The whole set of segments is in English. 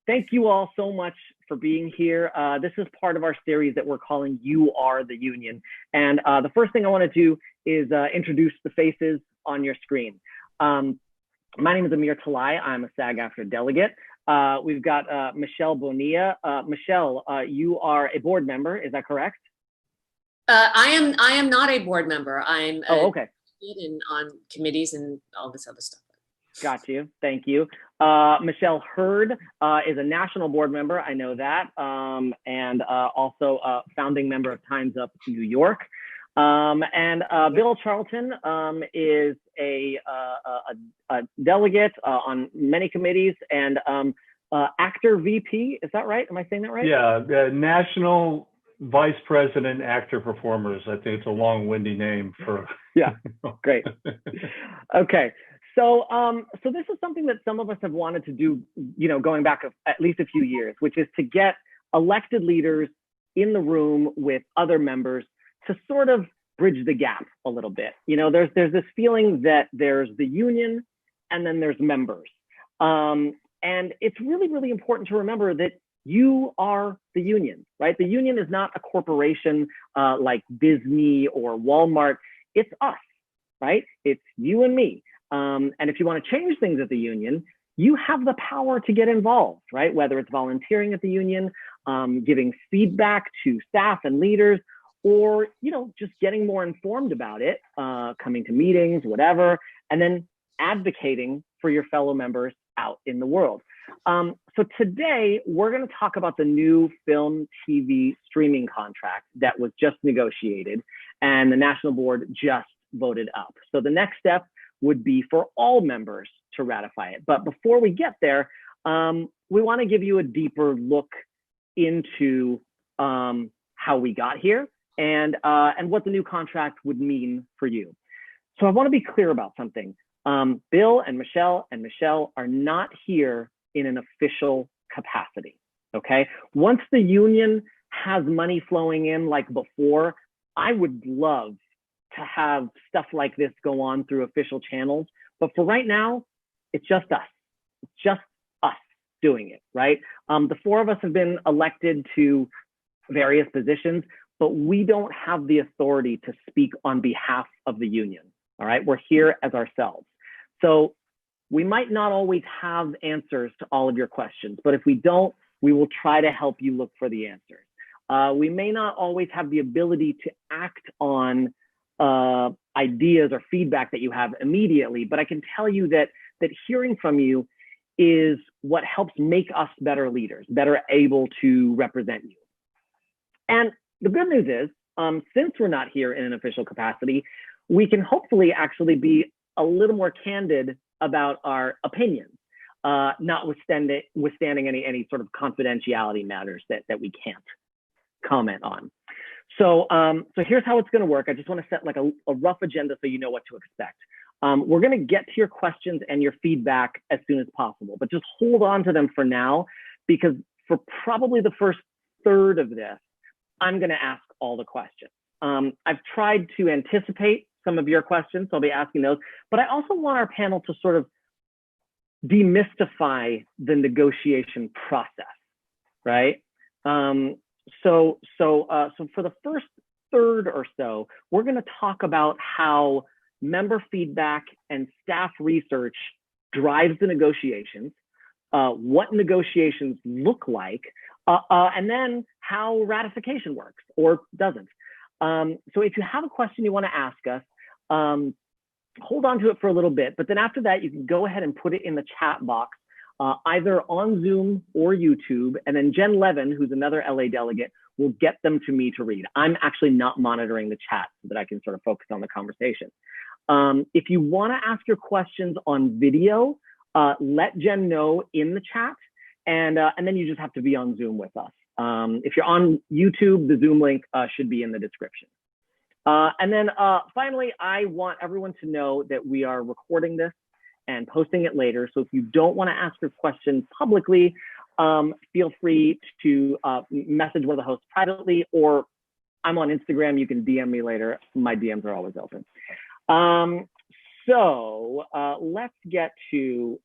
Thank you all so much for being here. This is part of our series that we're calling You Are the Union. And the first thing I want to do is introduce the faces on your screen. My name is Amir Talai. I'm a SAG-AFTRA delegate. We've got Michelle Bonilla. Michelle, you are a board member, is that correct? I am not a board member. I'm okay. On committees and all this other stuff. Got you. Thank you. Michelle Hurd is a national board member. I know that. And also a founding member of Time's Up New York. And Bill Charlton is a delegate on many committees and actor VP. Is that right? Am I saying that right? Yeah, National Vice President Actor Performers. I think it's a long-winded name for. Yeah, great. Okay. So, so this is something that some of us have wanted to do, going back at least a few years, which is to get elected leaders in the room with other members to sort of bridge the gap a little bit. There's this feeling that there's the union and then there's members. And it's really, really important to remember that you are the union, right? The union is not a corporation like Disney or Walmart. It's us, right? It's you and me. And if you want to change things at the union, you have the power to get involved, right? Whether it's volunteering at the union, giving feedback to staff and leaders, or just getting more informed about it, coming to meetings, whatever, and then advocating for your fellow members out in the world. So today we're going to talk about the new film TV streaming contract that was just negotiated and the National Board just voted up. So the next step would be for all members to ratify it. But before we get there, we want to give you a deeper look into how we got here and what the new contract would mean for you. So I want to be clear about something. Bill and Michelle are not here in an official capacity, okay? Once the union has money flowing in like before, I would love to have stuff like this go on through official channels. But for right now, it's just us. It's just us doing it, right? The four of us have been elected to various positions, but we don't have the authority to speak on behalf of the union, all right? We're here as ourselves. So we might not always have answers to all of your questions, but if we don't, we will try to help you look for the answers. We may not always have the ability to act on ideas or feedback that you have immediately, but I can tell you that hearing from you is what helps make us better leaders, better able to represent you. And the good news is, since we're not here in an official capacity, we can hopefully actually be a little more candid about our opinions, notwithstanding any sort of confidentiality matters that we can't comment on. So, so here's how it's going to work. I just want to set like a rough agenda so you know what to expect. We're going to get to your questions and your feedback as soon as possible, but just hold on to them for now, because for probably the first third of this, I'm going to ask all the questions. I've tried to anticipate some of your questions, so I'll be asking those, but I also want our panel to sort of demystify the negotiation process, right? So for the first third or so, we're going to talk about how member feedback and staff research drives the negotiations, what negotiations look like, and then how ratification works or doesn't. So if you have a question you want to ask us, hold on to it for a little bit, but then after that, you can go ahead and put it in the chat box, either on Zoom or YouTube, and then Jen Levin, who's another LA delegate, will get them to me to read. I'm actually not monitoring the chat so that I can sort of focus on the conversation. If you want to ask your questions on video, let Jen know in the chat, and then you just have to be on Zoom with us. If you're on YouTube, the Zoom link should be in the description. And then finally, I want everyone to know that we are recording this and posting it later. So if you don't want to ask your question publicly, feel free to message one of the hosts privately, or I'm on Instagram. You can DM me later. My DMs are always open. So let's get to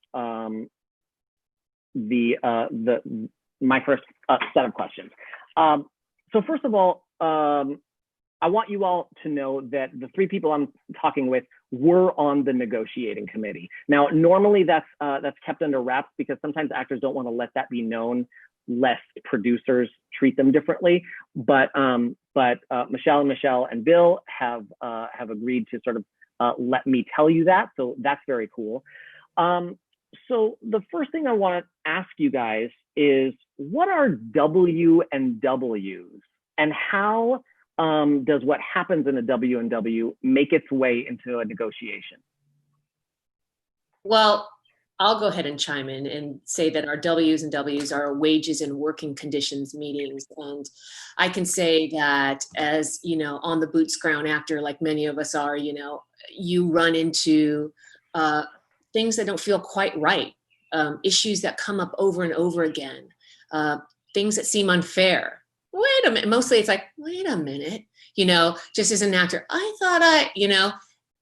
my first set of questions. So first of all, I want you all to know that the three people I'm talking with were on the negotiating committee. Now, normally that's kept under wraps because sometimes actors don't want to let that be known, lest producers treat them differently. But Michelle and Bill have agreed to sort of let me tell you that. So that's very cool. So the first thing I want to ask you guys is, what are W and Ws, and how does what happens in a W and W make its way into a negotiation? Well, I'll go ahead and chime in and say that our W's and W's are wages and working conditions meetings. And I can say that as, on the boots ground actor, like many of us are, you run into things that don't feel quite right, issues that come up over and over again, things that seem unfair. Wait a minute. Mostly it's like, wait a minute, just as an actor, I thought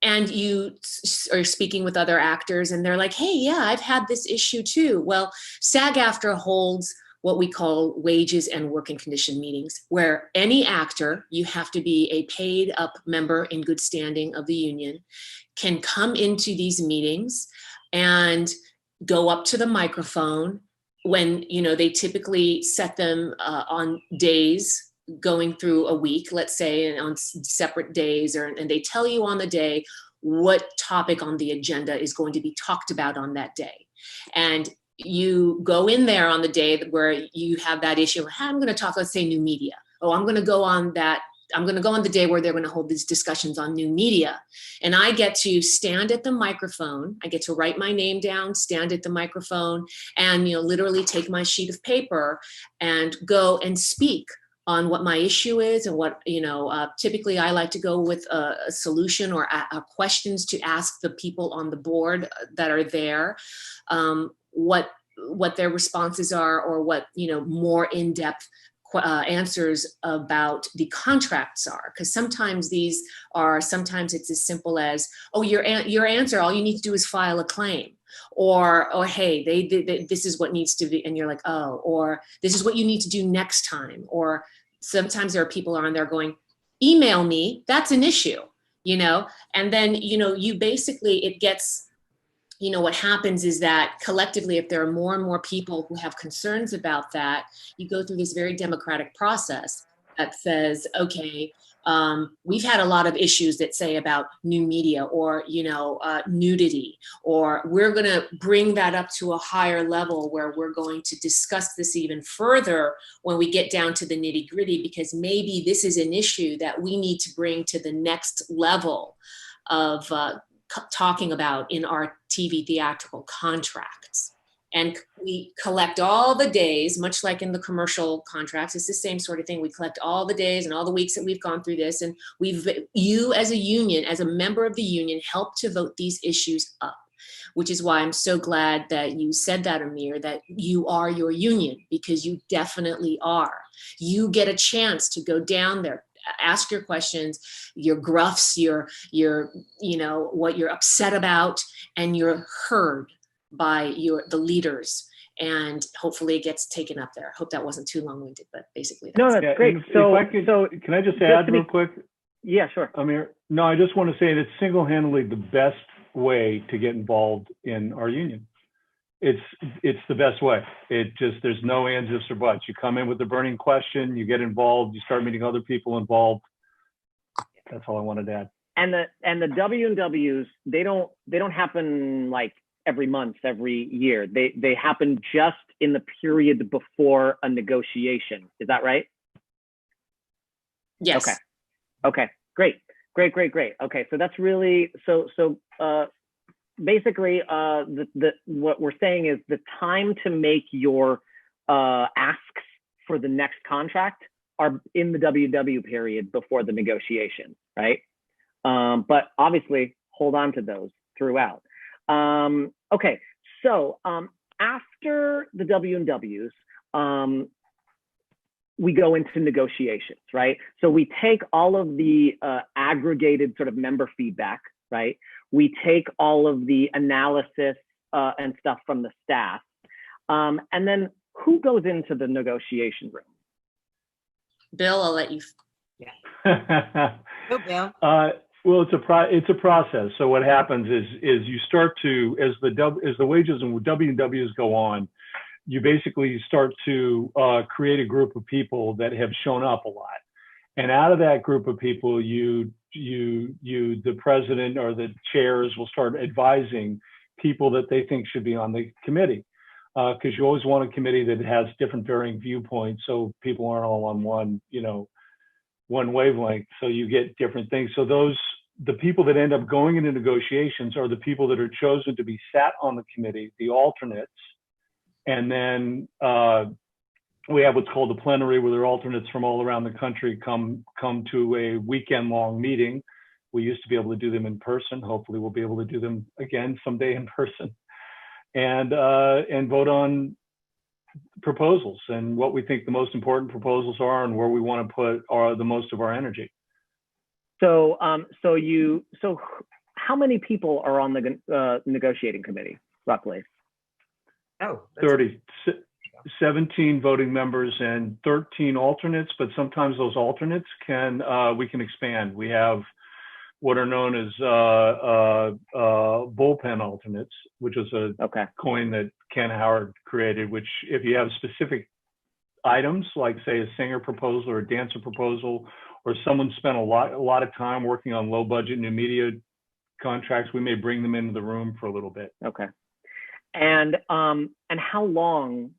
and you are speaking with other actors and they're like, hey, yeah, I've had this issue too. Well, SAG-AFTRA holds what we call wages and working condition meetings, where any actor, you have to be a paid up member in good standing of the union, can come into these meetings and go up to the microphone when, they typically set them on days going through a week, let's say, and on separate days, and they tell you on the day what topic on the agenda is going to be talked about on that day. And you go in there on the day where you have that issue. I'm going to talk, let's say, new media. Oh, I'm going to go on the day where they're going to hold these discussions on new media. And I get to stand at the microphone. I get to write my name down, stand at the microphone, and, literally take my sheet of paper and go and speak on what my issue is and what, typically I like to go with a solution or questions to ask the people on the board that are there, what their responses are, or what, more in-depth answers about the contracts are. Because sometimes it's as simple as, oh, your answer, all you need to do is file a claim. Or hey, this is what needs to be, and you're like, oh, or this is what you need to do next time. Or sometimes there are people on there going, email me, that's an issue, and then, you basically, it gets, what happens is that collectively, if there are more and more people who have concerns about that, you go through this very democratic process that says, okay, we've had a lot of issues that say about new media or, nudity, or we're going to bring that up to a higher level where we're going to discuss this even further when we get down to the nitty gritty, because maybe this is an issue that we need to bring to the next level of talking about in our TV theatrical contracts. And we collect all the days, much like in the commercial contracts. It's the same sort of thing. We collect all the days and all the weeks that we've gone through this. And you as a union, as a member of the union, help to vote these issues up, which is why I'm so glad that you said that, Amir, that you are your union, because you definitely are. You get a chance to go down there, ask your questions, your gruffs, your what you're upset about, and you're heard by the leaders, and hopefully it gets taken up there. I hope that wasn't too long-winded, but basically that's great. Can I just add real quick? Yeah, sure. Amir, no, I just want to say that single-handedly the best way to get involved in our union. It's the best way. There's no ands, ifs, or buts. You come in with a burning question, you get involved, you start meeting other people involved. That's all I wanted to add. And the W and Ws, they don't happen like every month, every year. They happen just in the period before a negotiation. Is that right? Yes. Okay. Great. Okay, so that's really basically what we're saying is the time to make your asks for the next contract are in the WW period before the negotiation, right? But obviously hold on to those throughout. Okay, so after the W and Ws, we go into negotiations, right? So we take all of the aggregated sort of member feedback, right? We take all of the analysis and stuff from the staff, And then who goes into the negotiation room? Bill, I'll let you. Go, Bill. Well, it's a process. So what happens is you start to, as the wages and W&Ws go on, you basically start to create a group of people that have shown up a lot. And out of that group of people, the president or the chairs will start advising people that they think should be on the committee. Because you always want a committee that has different varying viewpoints, so people aren't all on one wavelength. So you get different things. So the people that end up going into negotiations are the people that are chosen to be sat on the committee, the alternates, and then we have what's called the plenary, where there are alternates from all around the country come to a weekend-long meeting. We used to be able to do them in person. Hopefully, we'll be able to do them again someday in person. And vote on proposals and what we think the most important proposals are and where we want to put the most of our energy. So, so how many people are on the negotiating committee, roughly? Oh, 30, 17 voting members and 13 alternates, but sometimes those alternates we can expand. We have what are known as bullpen alternates, which is a coin that Ken Howard created, which if you have specific items, like say a singer proposal or a dancer proposal, or someone spent a lot of time working on low budget new media contracts, we may bring them into the room for a little bit. Okay. And how long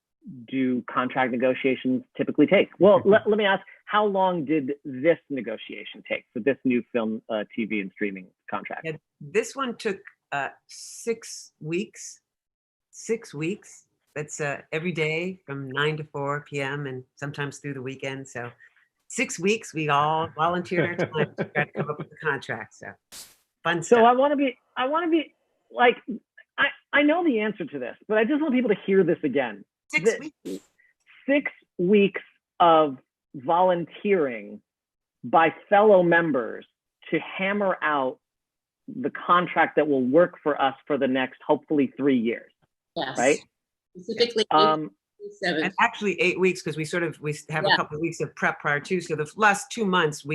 do contract negotiations typically take? Well, let me ask, how long did this negotiation take for this new film, TV, and streaming contract? Yeah, this one took 6 weeks. 6 weeks. That's every day from 9 to 4 p.m. and sometimes through the weekend. So 6 weeks, we all volunteered our time to try to come up with the contract. So fun stuff. So I want to be like, I know the answer to this, but I just want people to hear this again. 6 weeks. 6 weeks of volunteering by fellow members to hammer out the contract that will work for us for the next, hopefully, 3 years. Yes. Right? Specifically, 7. And actually 8 weeks, because we have a couple of weeks of prep prior to. So the last 2 months,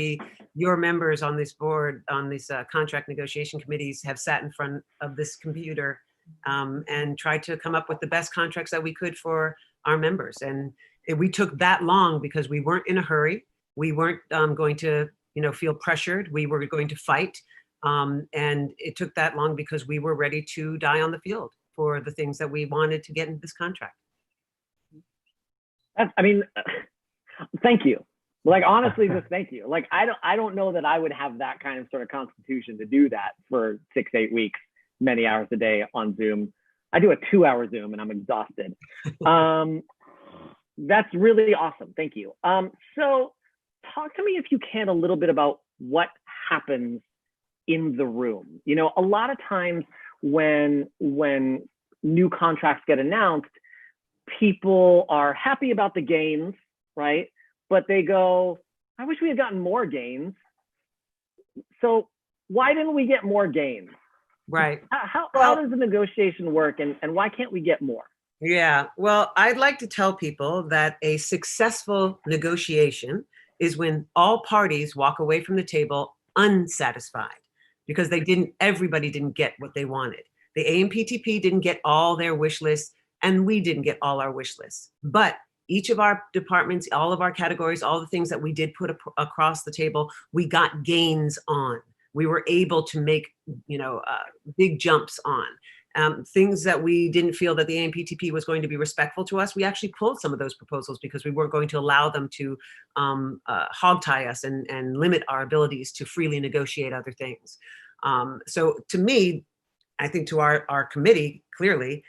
your members on this board, on these contract negotiation committees, have sat in front of this computer and tried to come up with the best contracts that we could for our members. And we took that long because we weren't in a hurry. We weren't going to, feel pressured. We were going to fight. And it took that long because we were ready to die on the field for the things that we wanted to get into this contract. Thank you. Like, honestly, just thank you. Like, I don't know that I would have that kind of sort of constitution to do that for 6-8 weeks, many hours a day on Zoom. I do a 2-hour Zoom and I'm exhausted. That's really awesome. Thank you. So talk to me, if you can, a little bit about what happens in the room. A lot of times when new contracts get announced, people are happy about the gains, right? But they go, I wish we had gotten more gains. So why didn't we get more gains? Right. How does the negotiation work, and why can't we get more? Yeah, well, I'd like to tell people that a successful negotiation is when all parties walk away from the table unsatisfied because everybody didn't get what they wanted. The AMPTP didn't get all their wish lists, and we didn't get all our wish lists. But each of our departments, all of our categories, all the things that we did put across the table, we got gains on. We were able to make, big jumps on. Things that we didn't feel that the AMPTP was going to be respectful to us, we actually pulled some of those proposals because we weren't going to allow them to hogtie us and limit our abilities to freely negotiate other things. So to me, I think to our committee, clearly,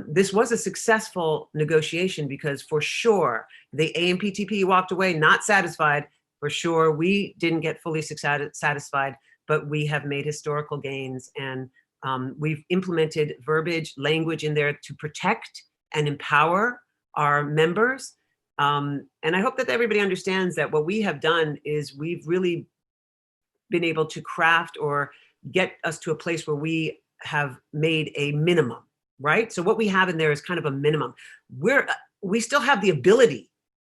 this was a successful negotiation because for sure, the AMPTP walked away not satisfied. For sure, we didn't get fully satisfied, but we have made historical gains and we've implemented verbiage, language in there to protect and empower our members. And I hope that everybody understands that what we have done is we've really been able to craft or get us to a place where we have made a minimum. right? So what we have in there is kind of a minimum. We still have the ability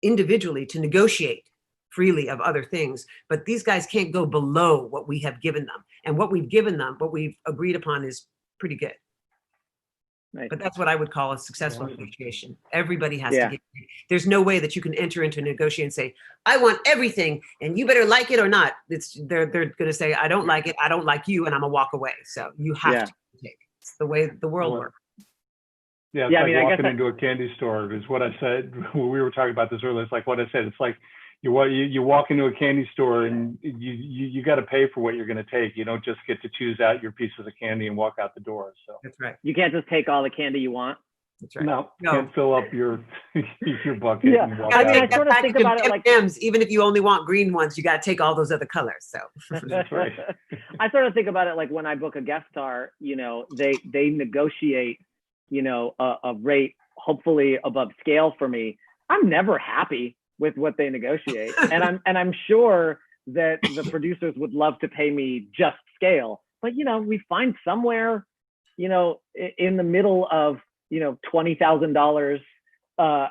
individually to negotiate freely of other things, but these guys can't go below what we have given them. And what we've given them, what we've agreed upon is pretty good. Nice. But that's what I would call a successful negotiation. Everybody has Yeah. to get paid. There's no way that you can enter into a negotiation and say, I want everything and you better like it or not. They're going to say, I don't like it, I don't like you, and I'm gonna walk away. So you have to take. It's the way the world works. Yeah, it's like walking into a candy store is what I said when we were talking about this earlier. It's like what I said. It's like you walk into a candy store and you got to pay for what you're going to take. You don't just get to choose out your pieces of candy and walk out the door. So that's right. You can't just take all the candy you want. That's right. No, can't fill up your bucket. Yeah, and walk I mean, out I sort of think about it like M&Ms, even if you only want green ones, you got to take all those other colors. So that's right. I sort of think about it like when I book a guest star, you know, they negotiate, you know, a rate hopefully above scale for me. I'm never happy with what they negotiate, and I'm sure that the producers would love to pay me just scale, but you know, we find somewhere, you know, in the middle of, you know, $20,000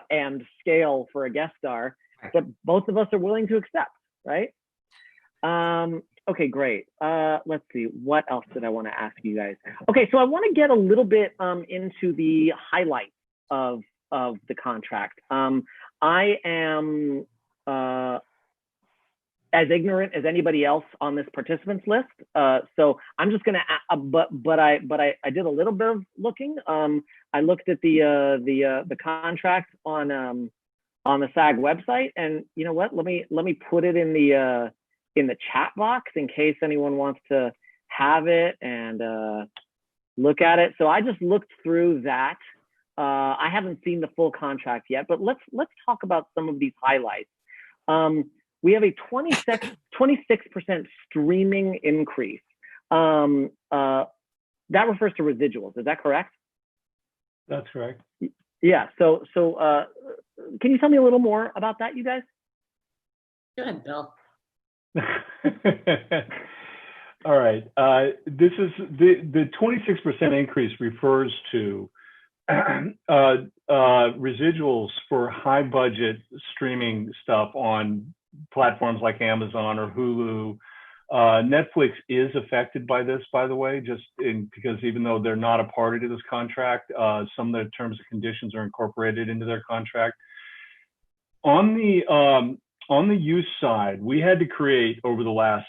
and scale for a guest star that both of us are willing to accept, right? Okay, great. Let's see, what else did I want to ask you guys? Okay, so I want to get a little bit into the highlights of the contract. I am as ignorant as anybody else on this participants list, so I'm just gonna. But I did a little bit of looking. I looked at the contract on the SAG website, and you know what? Let me put it in the chat box in case anyone wants to have it and look at it. So I just looked through that. I haven't seen the full contract yet, but let's talk about some of these highlights. We have a 26% streaming increase. That refers to residuals. Is that correct? That's correct. Yeah. So can you tell me a little more about that, you guys? Go ahead, Bill. All right. This is the 26% increase refers to residuals for high budget streaming stuff on platforms like Amazon or Hulu. Netflix is affected by this, by the way, because even though they're not a party to this contract, some of the terms and conditions are incorporated into their contract. On the use side, we had to create, over the last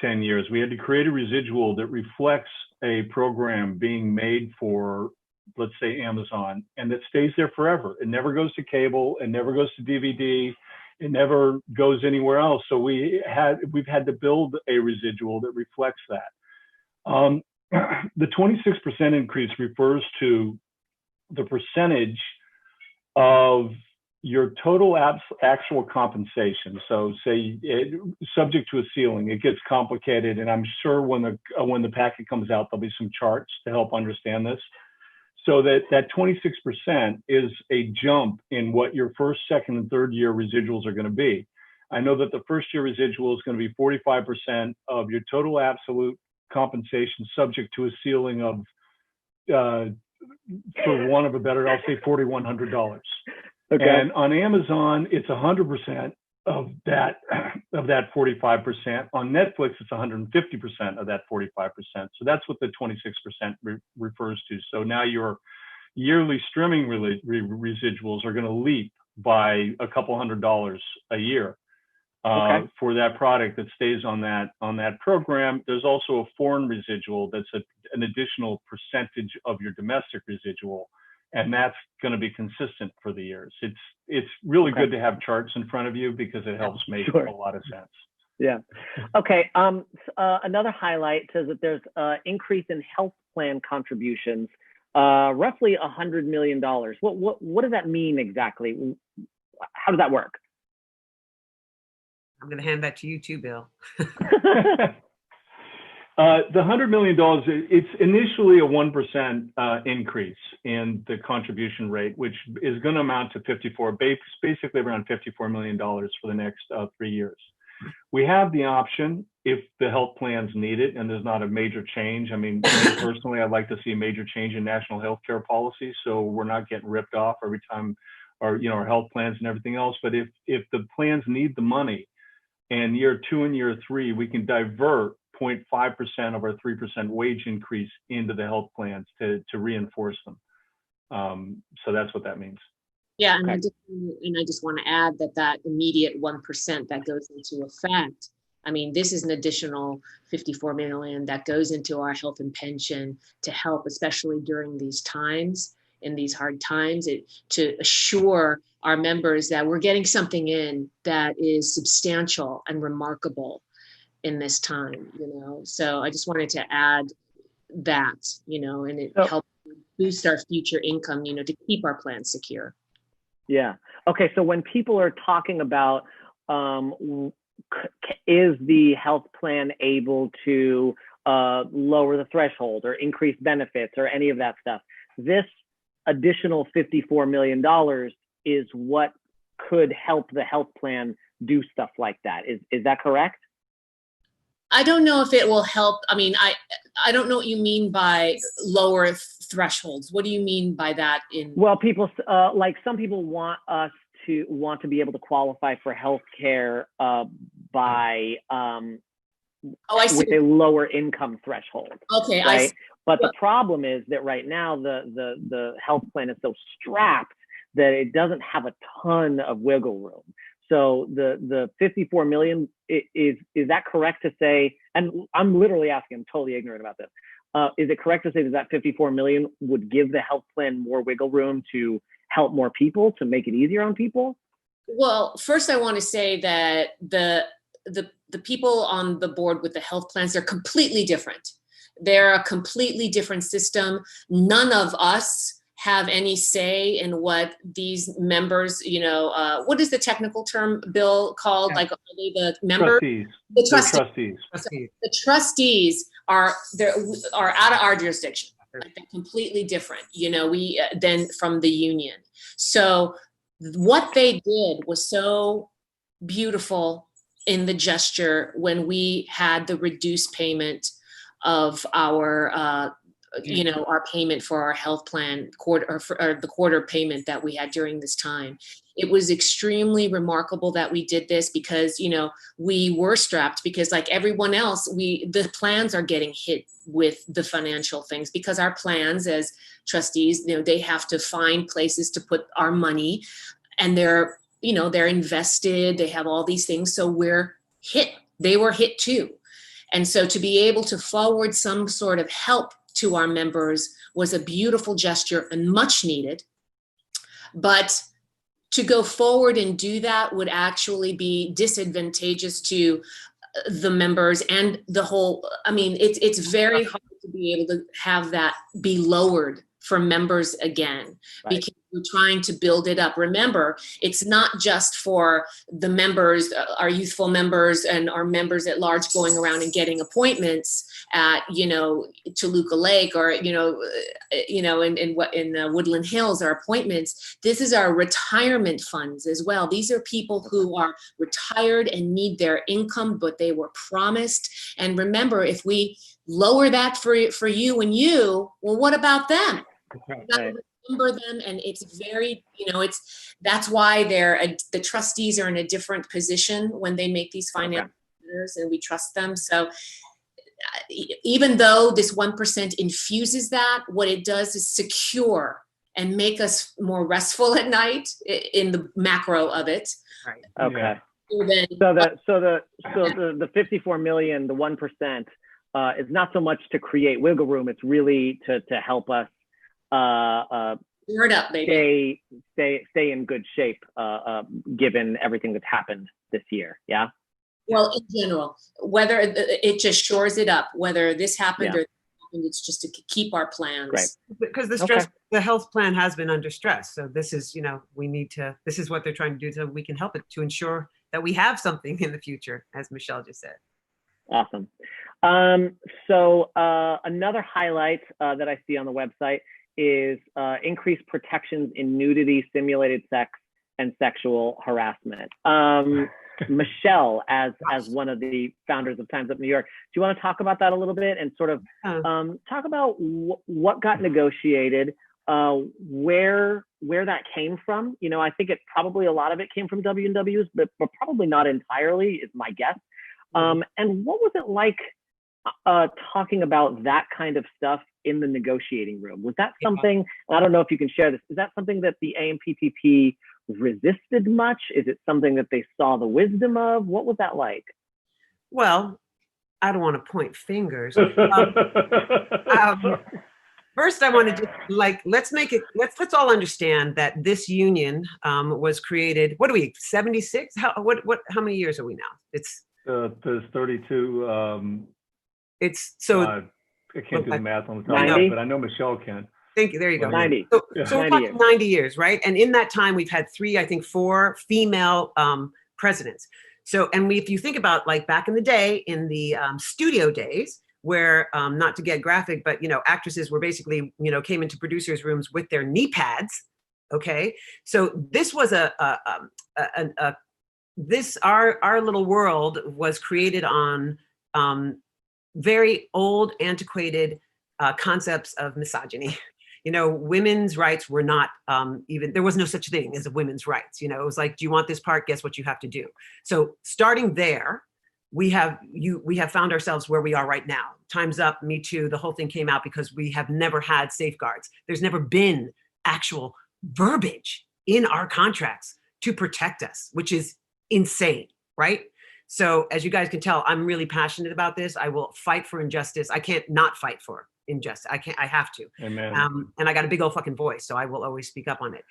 10 years, we had to create a residual that reflects a program being made for, let's say, Amazon, and that stays there forever. It never goes to cable, it never goes to DVD, it never goes anywhere else. So we've had to build a residual that reflects that. The 26% increase refers to the percentage of your total actual compensation. So say subject to a ceiling, it gets complicated, and I'm sure when the packet comes out, there'll be some charts to help understand this. So that 26% is a jump in what your first, second, and third year residuals are going to be. I know that the first year residual is going to be 45% of your total absolute compensation, subject to a ceiling of, for want of a better, I'll say $4,100. Okay. And on Amazon, it's 100% of that 45%. On Netflix, it's 150% of that 45%. So that's what the 26% refers to. So now your yearly streaming residuals are going to leap by a couple $100 a year for that product that stays on that program. There's also a foreign residual that's an additional percentage of your domestic residual. And that's going to be consistent for the years. It's really good to have charts in front of you because it helps make a lot of sense. Yeah. Okay. Another highlight says that there's increase in health plan contributions, roughly $100 million. What does that mean exactly? How does that work? I'm going to hand that to you too, Bill. The $100 million, it's initially a 1% increase in the contribution rate, which is going to amount to basically around $54 million for the next 3 years. We have the option if the health plans need it and there's not a major change. I mean, me personally, I'd like to see a major change in national healthcare policy, so we're not getting ripped off every time our health plans and everything else. But if the plans need the money, and year 2 and year 3, we can divert 0.5% of our 3% wage increase into the health plans to reinforce them. So that's what that means. Yeah, and I just want to add that immediate 1% that goes into effect. I mean, this is an additional $54 million that goes into our health and pension to help, especially during these times, in these hard times, to assure our members that we're getting something in that is substantial and remarkable in this time, So I just wanted to add that, and it helps boost our future income, to keep our plans secure. Yeah. Okay. So when people are talking about, is the health plan able to lower the threshold or increase benefits or any of that stuff, this additional $54 million is what could help the health plan do stuff like that. Is that correct? I don't know if it will help. I mean, I don't know what you mean by lower thresholds. What do you mean by that? Well, people like some people want to be able to qualify for health care by with a lower income threshold. Okay, right? I see. But the problem is that right now the health plan is so strapped that it doesn't have a ton of wiggle room. So the 54 million, is that correct to say, and I'm literally asking, I'm totally ignorant about this. Is it correct to say that 54 million would give the health plan more wiggle room to help more people, to make it easier on people? Well, first I want to say that the people on the board with the health plans, they're completely different. They're a completely different system. None of us have any say in what these members, what is the technical term, Bill, called? Yeah. Like, are they the members? The trustees. The trustees are out of our jurisdiction. Like, they're completely different, than from the union. So what they did was so beautiful in the gesture when we had the reduced payment of our our payment for our health plan or the quarter payment that we had during this time. It was extremely remarkable that we did this because, we were strapped because, like everyone else, the plans are getting hit with the financial things because our plans as trustees, they have to find places to put our money, and they're invested, they have all these things. So we're hit. They were hit too. And so to be able to forward some sort of help to our members was a beautiful gesture and much needed. But to go forward and do that would actually be disadvantageous to the members and the whole. I mean, it's very hard to be able to have that be lowered for members again, right? Because we're trying to build it up. Remember, it's not just for the members, our youthful members and our members at large going around and getting appointments at, Toluca Lake or, in Woodland Hills, our appointments. This is our retirement funds as well. These are people who are retired and need their income, but they were promised. And remember, if we lower that for you and you, well, what about them? Right. Remember them, and it's very, that's why the trustees are in a different position when they make these financial matters, and we trust them. So even though this 1% infuses that, what it does is secure and make us more restful at night in the macro of it. Right. Okay. So the 54 million, the 1%, is not so much to create wiggle room. It's really to help us stay in good shape, given everything that's happened this year. Yeah. Well, in general, whether it just shores it up, whether this happened or that happened, it's just to keep our plans. Right. Because the stress, the health plan has been under stress. So this is, this is what they're trying to do so we can help it to ensure that we have something in the future, as Michelle just said. Awesome. So another highlight that I see on the website is increased protections in nudity, simulated sex, and sexual harassment. Michelle as one of the founders of Times Up New York. Do you want to talk about that a little bit and sort of talk about what got negotiated, where that came from? You know, I think it probably a lot of it came from W&Ws, but probably not entirely, is my guess. And what was it like talking about that kind of stuff in the negotiating room? Was that something, I don't know if you can share this, is that something that the AMPTP resisted much? Is it something that they saw the wisdom of? What was that like? Well, I don't want to point fingers. First, I want to just let's all understand that this union was created, what are we, 76? How many years are we now? It's there's 32. It's so I can't do the math on the top, 90? but I know Michelle can. Thank you. There you go. 90. So Yeah. we're 90 talking 90 years, right? And in that time, we've had four female presidents. So, and if you think about like back in the day, in the studio days, where not to get graphic, but you know, actresses were basically, you know, came into producers' rooms with their knee pads. Okay, so this was our little world was created on very old, antiquated concepts of misogyny. You know, women's rights were not even, there was no such thing as a women's rights. You know, it was like, do you want this part? Guess what you have to do. So starting there, we have found ourselves where we are right now. Time's Up, Me Too, the whole thing came out because we have never had safeguards. There's never been actual verbiage in our contracts to protect us, which is insane, right? So as you guys can tell, I'm really passionate about this. I will fight for injustice. I can't not fight for injustice. I have to. Amen. And I got a big old fucking voice, so I will always speak up on it.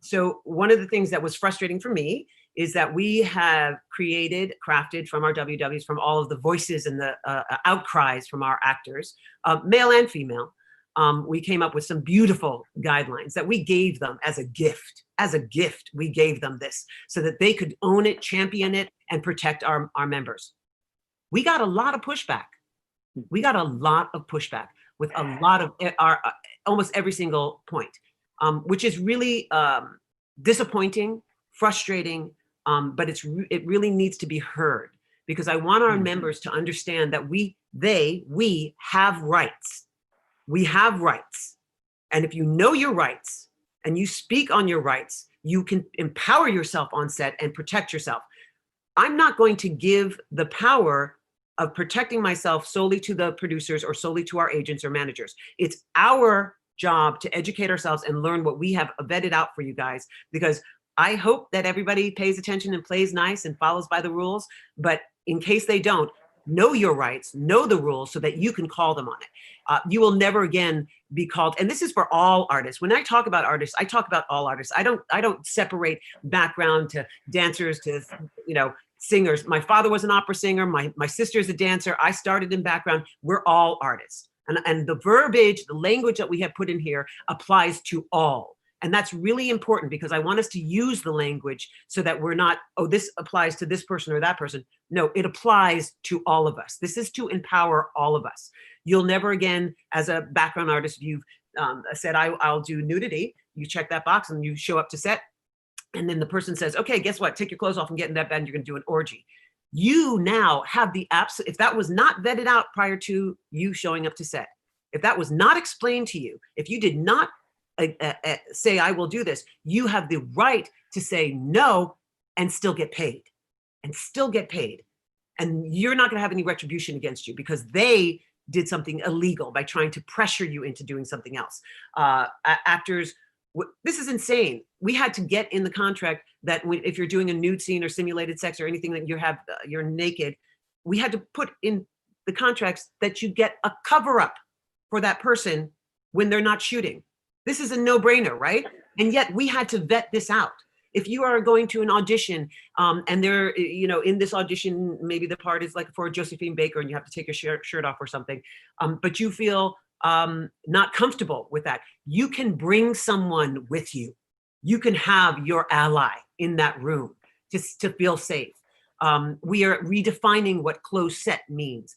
So one of the things that was frustrating for me is that we have crafted from our WWs, from all of the voices and the outcries from our actors, male and female, we came up with some beautiful guidelines that we gave them as a gift. As a gift, we gave them this so that they could own it, champion it, and protect our members. We got a lot of pushback. We got a lot of pushback with a lot of our almost every single point, which is really disappointing, frustrating, but it really needs to be heard, because I want our members to understand that we have rights. We have rights. And if you know your rights and you speak on your rights, you can empower yourself on set and protect yourself. I'm not going to give the power of protecting myself solely to the producers or solely to our agents or managers. It's our job to educate ourselves and learn what we have vetted out for you guys, because I hope that everybody pays attention and plays nice and follows by the rules. But in case they don't, know your rights, know the rules so that you can call them on it. You will never again be called, and this is for all artists. When I talk about artists, I talk about all artists. I don't separate background to dancers to, you know, singers. My father was an opera singer. My sister's a dancer. I started in background. We're all artists. And the verbiage, the language that we have put in here applies to all. And that's really important, because I want us to use the language so that we're not, oh, this applies to this person or that person. No, it applies to all of us. This is to empower all of us. You'll never again, as a background artist, if you've said, I'll do nudity, you check that box and you show up to set. And then the person says, okay, guess what? Take your clothes off and get in that bed and you're going to do an orgy. You now have the absolute, if that was not vetted out prior to you showing up to set, if that was not explained to you, if you did not say, I will do this, you have the right to say no and still get paid. And still get paid. And you're not going to have any retribution against you because they did something illegal by trying to pressure you into doing something else. Actors, this is insane. We had to get in the contract that if you're doing a nude scene or simulated sex or anything that you're naked, we had to put in the contracts that you get a cover up for that person when they're not shooting. This is a no-brainer, right? And yet we had to vet this out. If you are going to an audition and they're, you know, in this audition, maybe the part is like for Josephine Baker and you have to take your shirt off or something, but you feel not comfortable with that, you can bring someone with you. You can have your ally in that room just to feel safe. We are redefining what closed set means,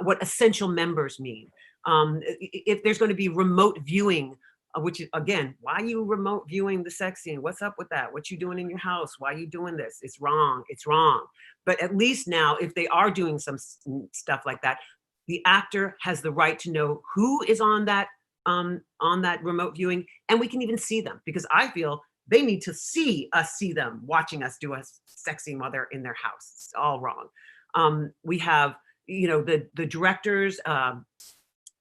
what essential members mean. If there's going to be remote viewing which is, again, why are you remote viewing the sex scene? What's up with that? What you doing in your house? Why are you doing this? It's wrong. It's wrong. But at least now, if they are doing some stuff like that, the actor has the right to know who is on that remote viewing, and we can even see them, because I feel they need to see them watching us do a sex scene while they're in their house. It's all wrong. We have, the directors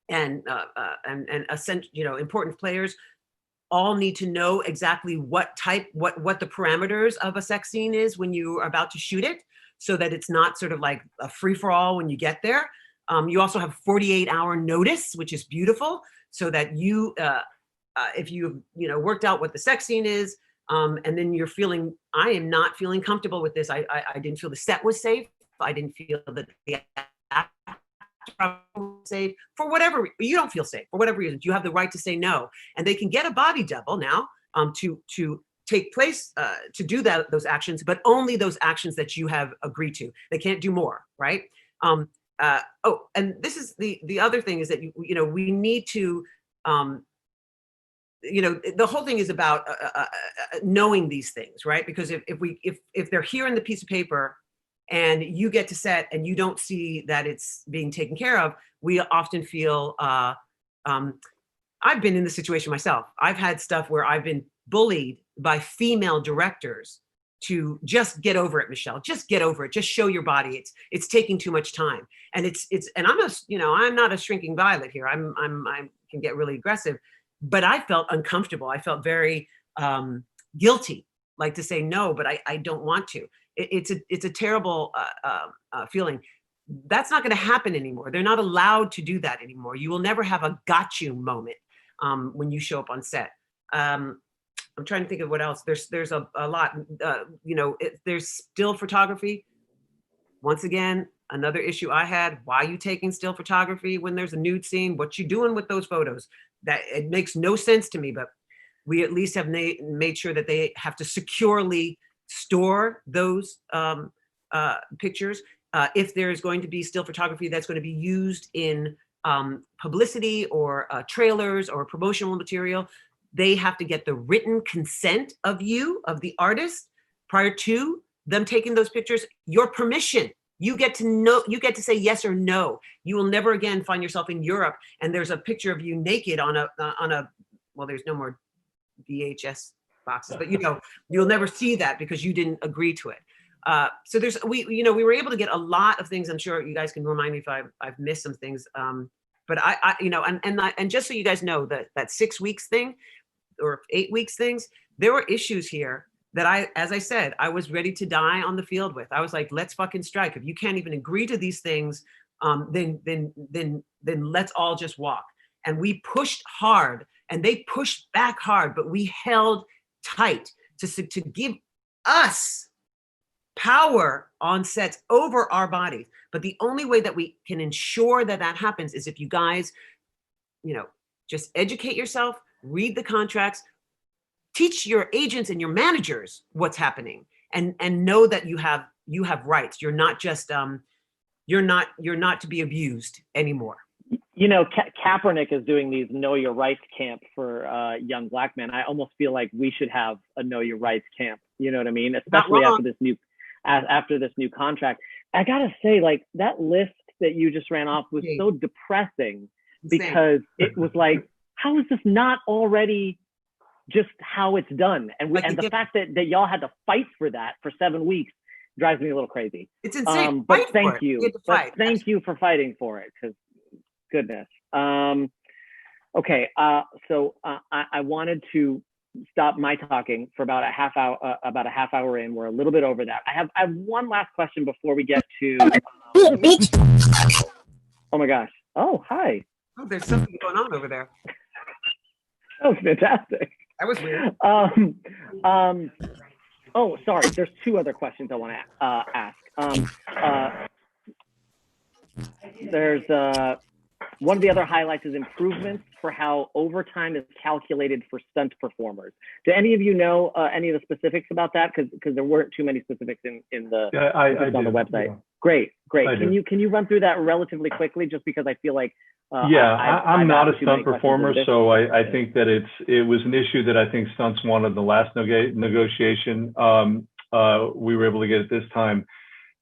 and important players all need to know exactly what the parameters of a sex scene is when you are about to shoot it, so that it's not sort of like a free for all when you get there. You also have 48-hour notice, which is beautiful, so that you, if you've worked out what the sex scene is, and then you're feeling, I am not feeling comfortable with this. I didn't feel the set was safe. I didn't feel that the actor was safe. For whatever, you don't feel safe for whatever reason, you have the right to say no, and they can get a body double now to take place to do those actions, but only those actions that you have agreed to. They can't do more, right? And this is the other thing, is that we need to. The whole thing is about knowing these things, right? Because if they're here in the piece of paper and you get to set and you don't see that it's being taken care of, we often feel, I've been in the situation myself. I've had stuff where I've been bullied by female directors to just get over it, Michelle, just get over it. Just show your body. It's taking too much time. And and I'm not a shrinking violet here. I can get really aggressive. But I felt uncomfortable. I felt very guilty, like to say no, but I don't want to. It's a terrible feeling. That's not going to happen anymore. They're not allowed to do that anymore. You will never have a got you moment when you show up on set. I'm trying to think of what else. There's a lot. There's still photography. Once again, another issue I had. Why are you taking still photography when there's a nude scene? What you doing with those photos? That it makes no sense to me, but we at least have made sure that they have to securely store those pictures. If there's going to be still photography that's going to be used in publicity or trailers or promotional material, they have to get the written consent of the artist, prior to them taking those pictures, your permission. You get to say yes or no. You will never again find yourself in Europe and there's a picture of you naked on a, well, there's no more VHS boxes, but you'll never see that because you didn't agree to it. So we were able to get a lot of things. I'm sure you guys can remind me if I've missed some things. But and just so you guys know, that 6 weeks thing or 8 weeks things, there were issues here that as I said, I was ready to die on the field with. I was like, let's fucking strike. If you can't even agree to these things, then let's all just walk. And we pushed hard and they pushed back hard, but we held tight to give us power on sets over our bodies. But the only way that we can ensure that happens is if you guys, just educate yourself, read the contracts, teach your agents and your managers what's happening, and know that you have rights. You're not just you're not to be abused anymore. Kaepernick is doing these Know Your Rights camp for young black men. I almost feel like we should have a Know Your Rights camp. You know what I mean? Especially after this new contract. I gotta say, like, that list that you just ran off was so depressing, because it was like, how is this not already just how it's done? And the fact that y'all had to fight for that for 7 weeks drives me a little crazy. It's insane. But thank you. Thank you for fighting for it, because goodness. Okay. So I wanted to stop my talking for about a half hour in. We're a little bit over that. I have one last question before we get to. Oh my gosh. Oh, hi. Oh, there's something going on over there. That was fantastic. That was weird. Oh, sorry. There's two other questions I want to ask. one of the other highlights is improvements for how overtime is calculated for stunt performers. Do any of you know any of the specifics about that? Because there weren't too many specifics in the on the website. Yeah. Great. Can you run through that relatively quickly, just because I feel like I'm not a stunt performer, so I think that it was an issue that I think stunts wanted the last negotiation. We were able to get it this time.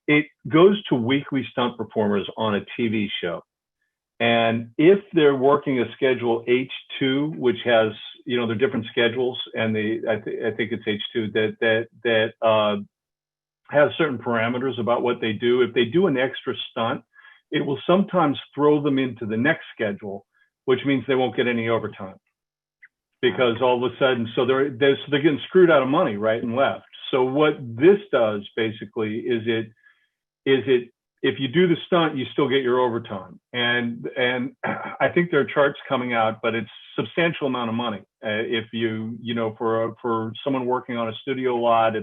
It goes to weekly stunt performers on a TV show. And if they're working a schedule H2, which has, they're different schedules, and I think it's H2 that has certain parameters about what they do. If they do an extra stunt, it will sometimes throw them into the next schedule, which means they won't get any overtime, because all of a sudden, so they're getting screwed out of money right and left. So what this does basically is if you do the stunt, you still get your overtime. And I think there are charts coming out, but it's a substantial amount of money. If for someone working on a studio lot,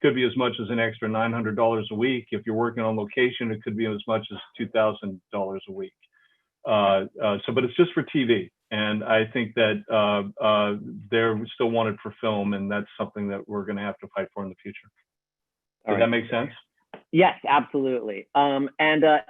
could be as much as an extra $900 a week. If you're working on location, it could be as much as $2,000 a week. But it's just for TV. And I think that they're still wanted for film, and that's something that we're going to have to fight for in the future. Does that make sense? Yes, absolutely. And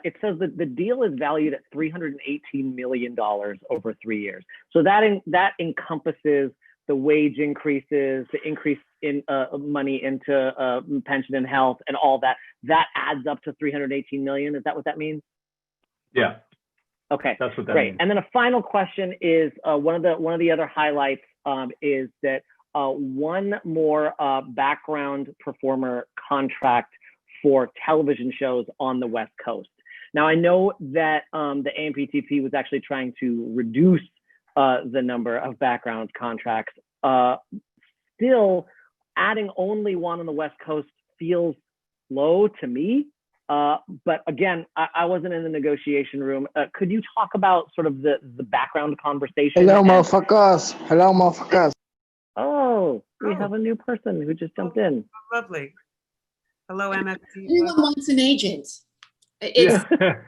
it says that the deal is valued at $318 million over 3 years. So that encompasses the wage increases, the increase in money into pension and health, and all that. That adds up to $318 million. Is that what that means? Yeah. Okay. That's what that means. Great. And then a final question is one of the other highlights is that one more background performer contract for television shows on the West Coast. Now, I know that the AMPTP was actually trying to reduce the number of background contracts. Still, adding only one on the West Coast feels low to me. But again, I wasn't in the negotiation room. Could you talk about sort of the background conversation? Hello, motherfuckers. Hello, motherfuckers. Oh, we have a new person who just jumped in. Lovely. Hello, MFT. Everyone wants an agent. It's hard.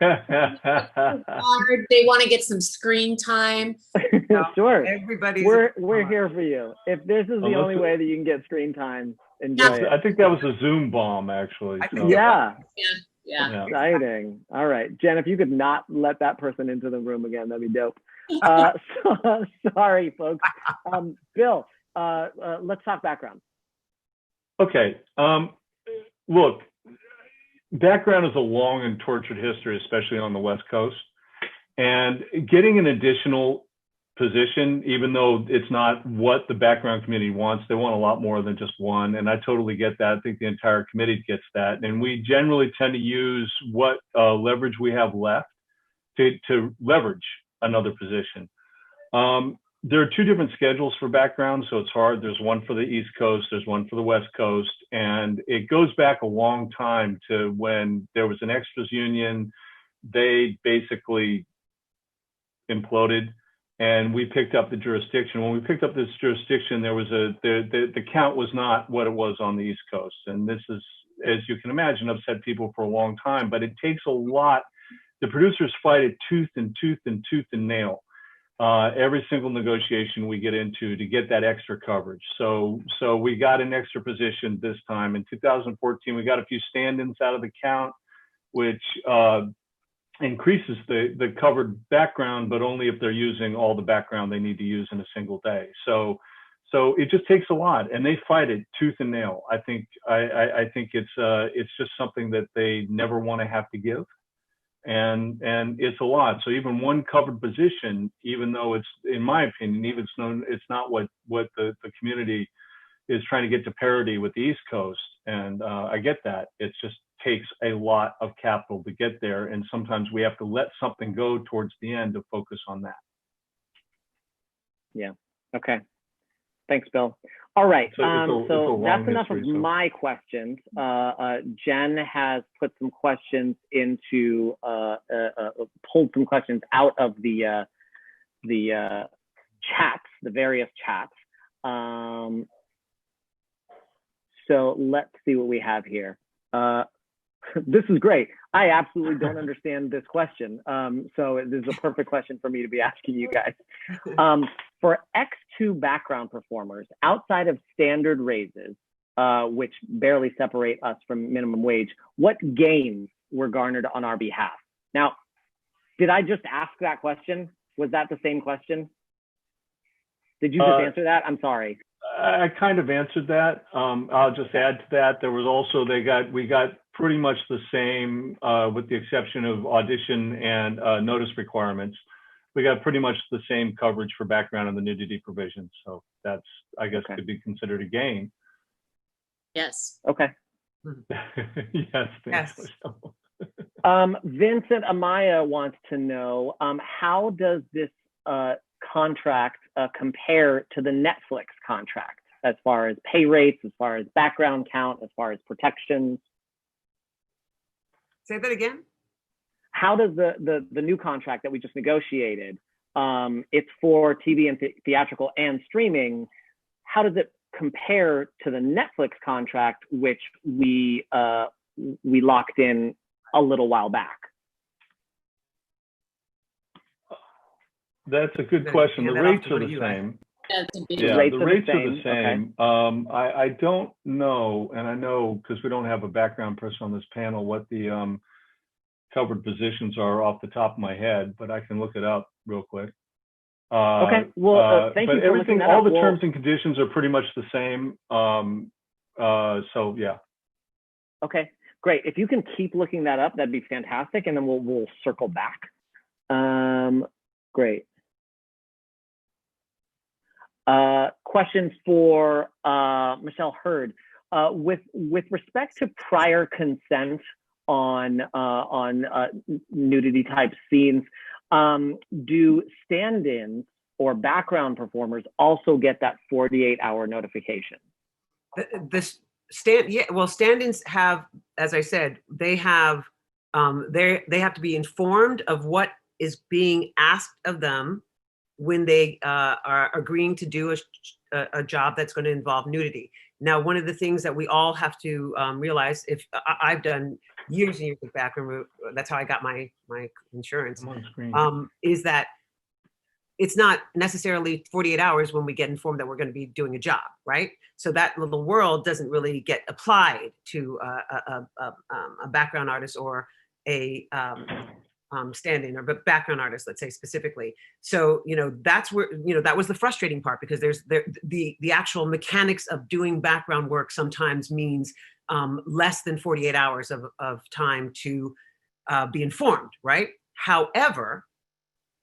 They want to get some screen time. Sure. We're here for you. If this is the only way that you can get screen time, enjoy it. I think that was a Zoom bomb, actually. So. Yeah. Exciting. All right, Jen, if you could not let that person into the room again, that'd be dope. Sorry, folks. Bill, let's talk background. Okay. Look, background is a long and tortured history, especially on the West Coast. And getting an additional position, even though it's not what the background committee wants, they want a lot more than just one. And I totally get that. I think the entire committee gets that. And we generally tend to use what leverage we have left to leverage another position. There are two different schedules for background, so it's hard. There's one for the East Coast, there's one for the West Coast, and it goes back a long time to when there was an extras union. They basically imploded, and we picked up the jurisdiction. When we picked up this jurisdiction, there was the count was not what it was on the East Coast, and this is, as you can imagine, upset people for a long time. But it takes a lot. The producers fight it tooth and nail. Every single negotiation we get into to get that extra coverage. So we got an extra position this time. In 2014, we got a few stand-ins out of the count, which increases the covered background, but only if they're using all the background they need to use in a single day. So it just takes a lot, and they fight it tooth and nail. I think it's just something that they never want to have to give. And it's a lot. So even one covered position, even though it's, in my opinion, it's not what the community is trying to get to parity with the East Coast. And I get that. It just takes a lot of capital to get there. And sometimes we have to let something go towards the end to focus on that. Yeah. Okay. Thanks, Bill. All right. So that's enough of my questions. Jen has put some questions into, pulled some questions out of the chats, the various chats. So let's see what we have here. This is great. I absolutely don't understand this question. So this is a perfect question for me to be asking you guys. For X2 background performers, outside of standard raises, which barely separate us from minimum wage, what gains were garnered on our behalf? Now, did I just ask that question? Was that the same question? Did you just answer that? I'm sorry. I kind of answered that. I'll just add to that. There was also, we got pretty much the same, with the exception of audition and notice requirements. We got pretty much the same coverage for background and the nudity provisions. So that's, I guess, could be considered a gain. Yes. Okay. Yes. Yes. Vincent Amaya wants to know, how does this contract compare to the Netflix contract as far as pay rates, as far as background count, as far as protections? Say that again. How does the new contract that we just negotiated, it's for TV and theatrical and streaming, how does it compare to the Netflix contract, which we locked in a little while back? That's a good question. The rates are the same. Yeah, the rates are the same. Okay. I don't know, and I know because we don't have a background person on this panel, what the covered positions are off the top of my head, but I can look it up real quick. Okay. Well, thank you for looking that up. All the terms and conditions are pretty much the same. So yeah. Okay, great. If you can keep looking that up, that'd be fantastic, and then we'll circle back. Great. Question for Michelle Hurd. With respect to prior consent on nudity type scenes, do stand-ins or background performers also get that 48-hour notification? Stand-ins have, as I said, they have to be informed of what is being asked of them when they are agreeing to do a job that's going to involve nudity. Now, one of the things that we all have to realize, if I've done years and years of background, that's how I got my insurance, is that it's not necessarily 48 hours when we get informed that we're going to be doing a job, right? So that little world doesn't really get applied to a background artist or a stand-in or background artist, let's say specifically. So, that's where, that was the frustrating part, because the actual mechanics of doing background work sometimes means less than 48 hours of time to be informed, right? However,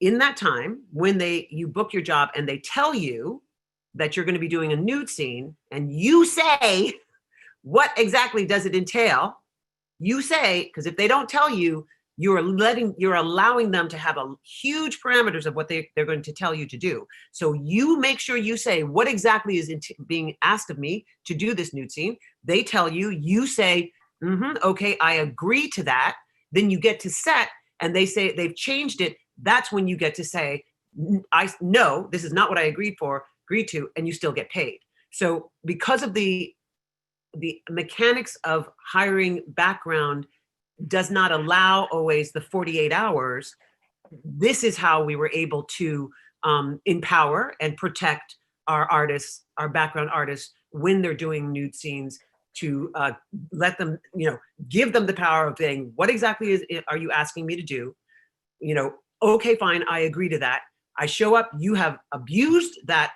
in that time, when you book your job and they tell you that you're going to be doing a nude scene, and you say, what exactly does it entail? You say, because if they don't tell you, you're allowing them to have a huge parameters of what they're going to tell you to do. So you make sure you say, what exactly is being asked of me to do this nude scene? They tell you, you say, okay, I agree to that. Then you get to set and they say they've changed it. That's when you get to say, no, this is not what I agreed to, and you still get paid. So because of the mechanics of hiring background does not allow always the 48 hours, this is how we were able to empower and protect our artists, our background artists, when they're doing nude scenes, to let them, give them the power of saying, what exactly are you asking me to do? Okay, fine, I agree to that. I show up, you have abused that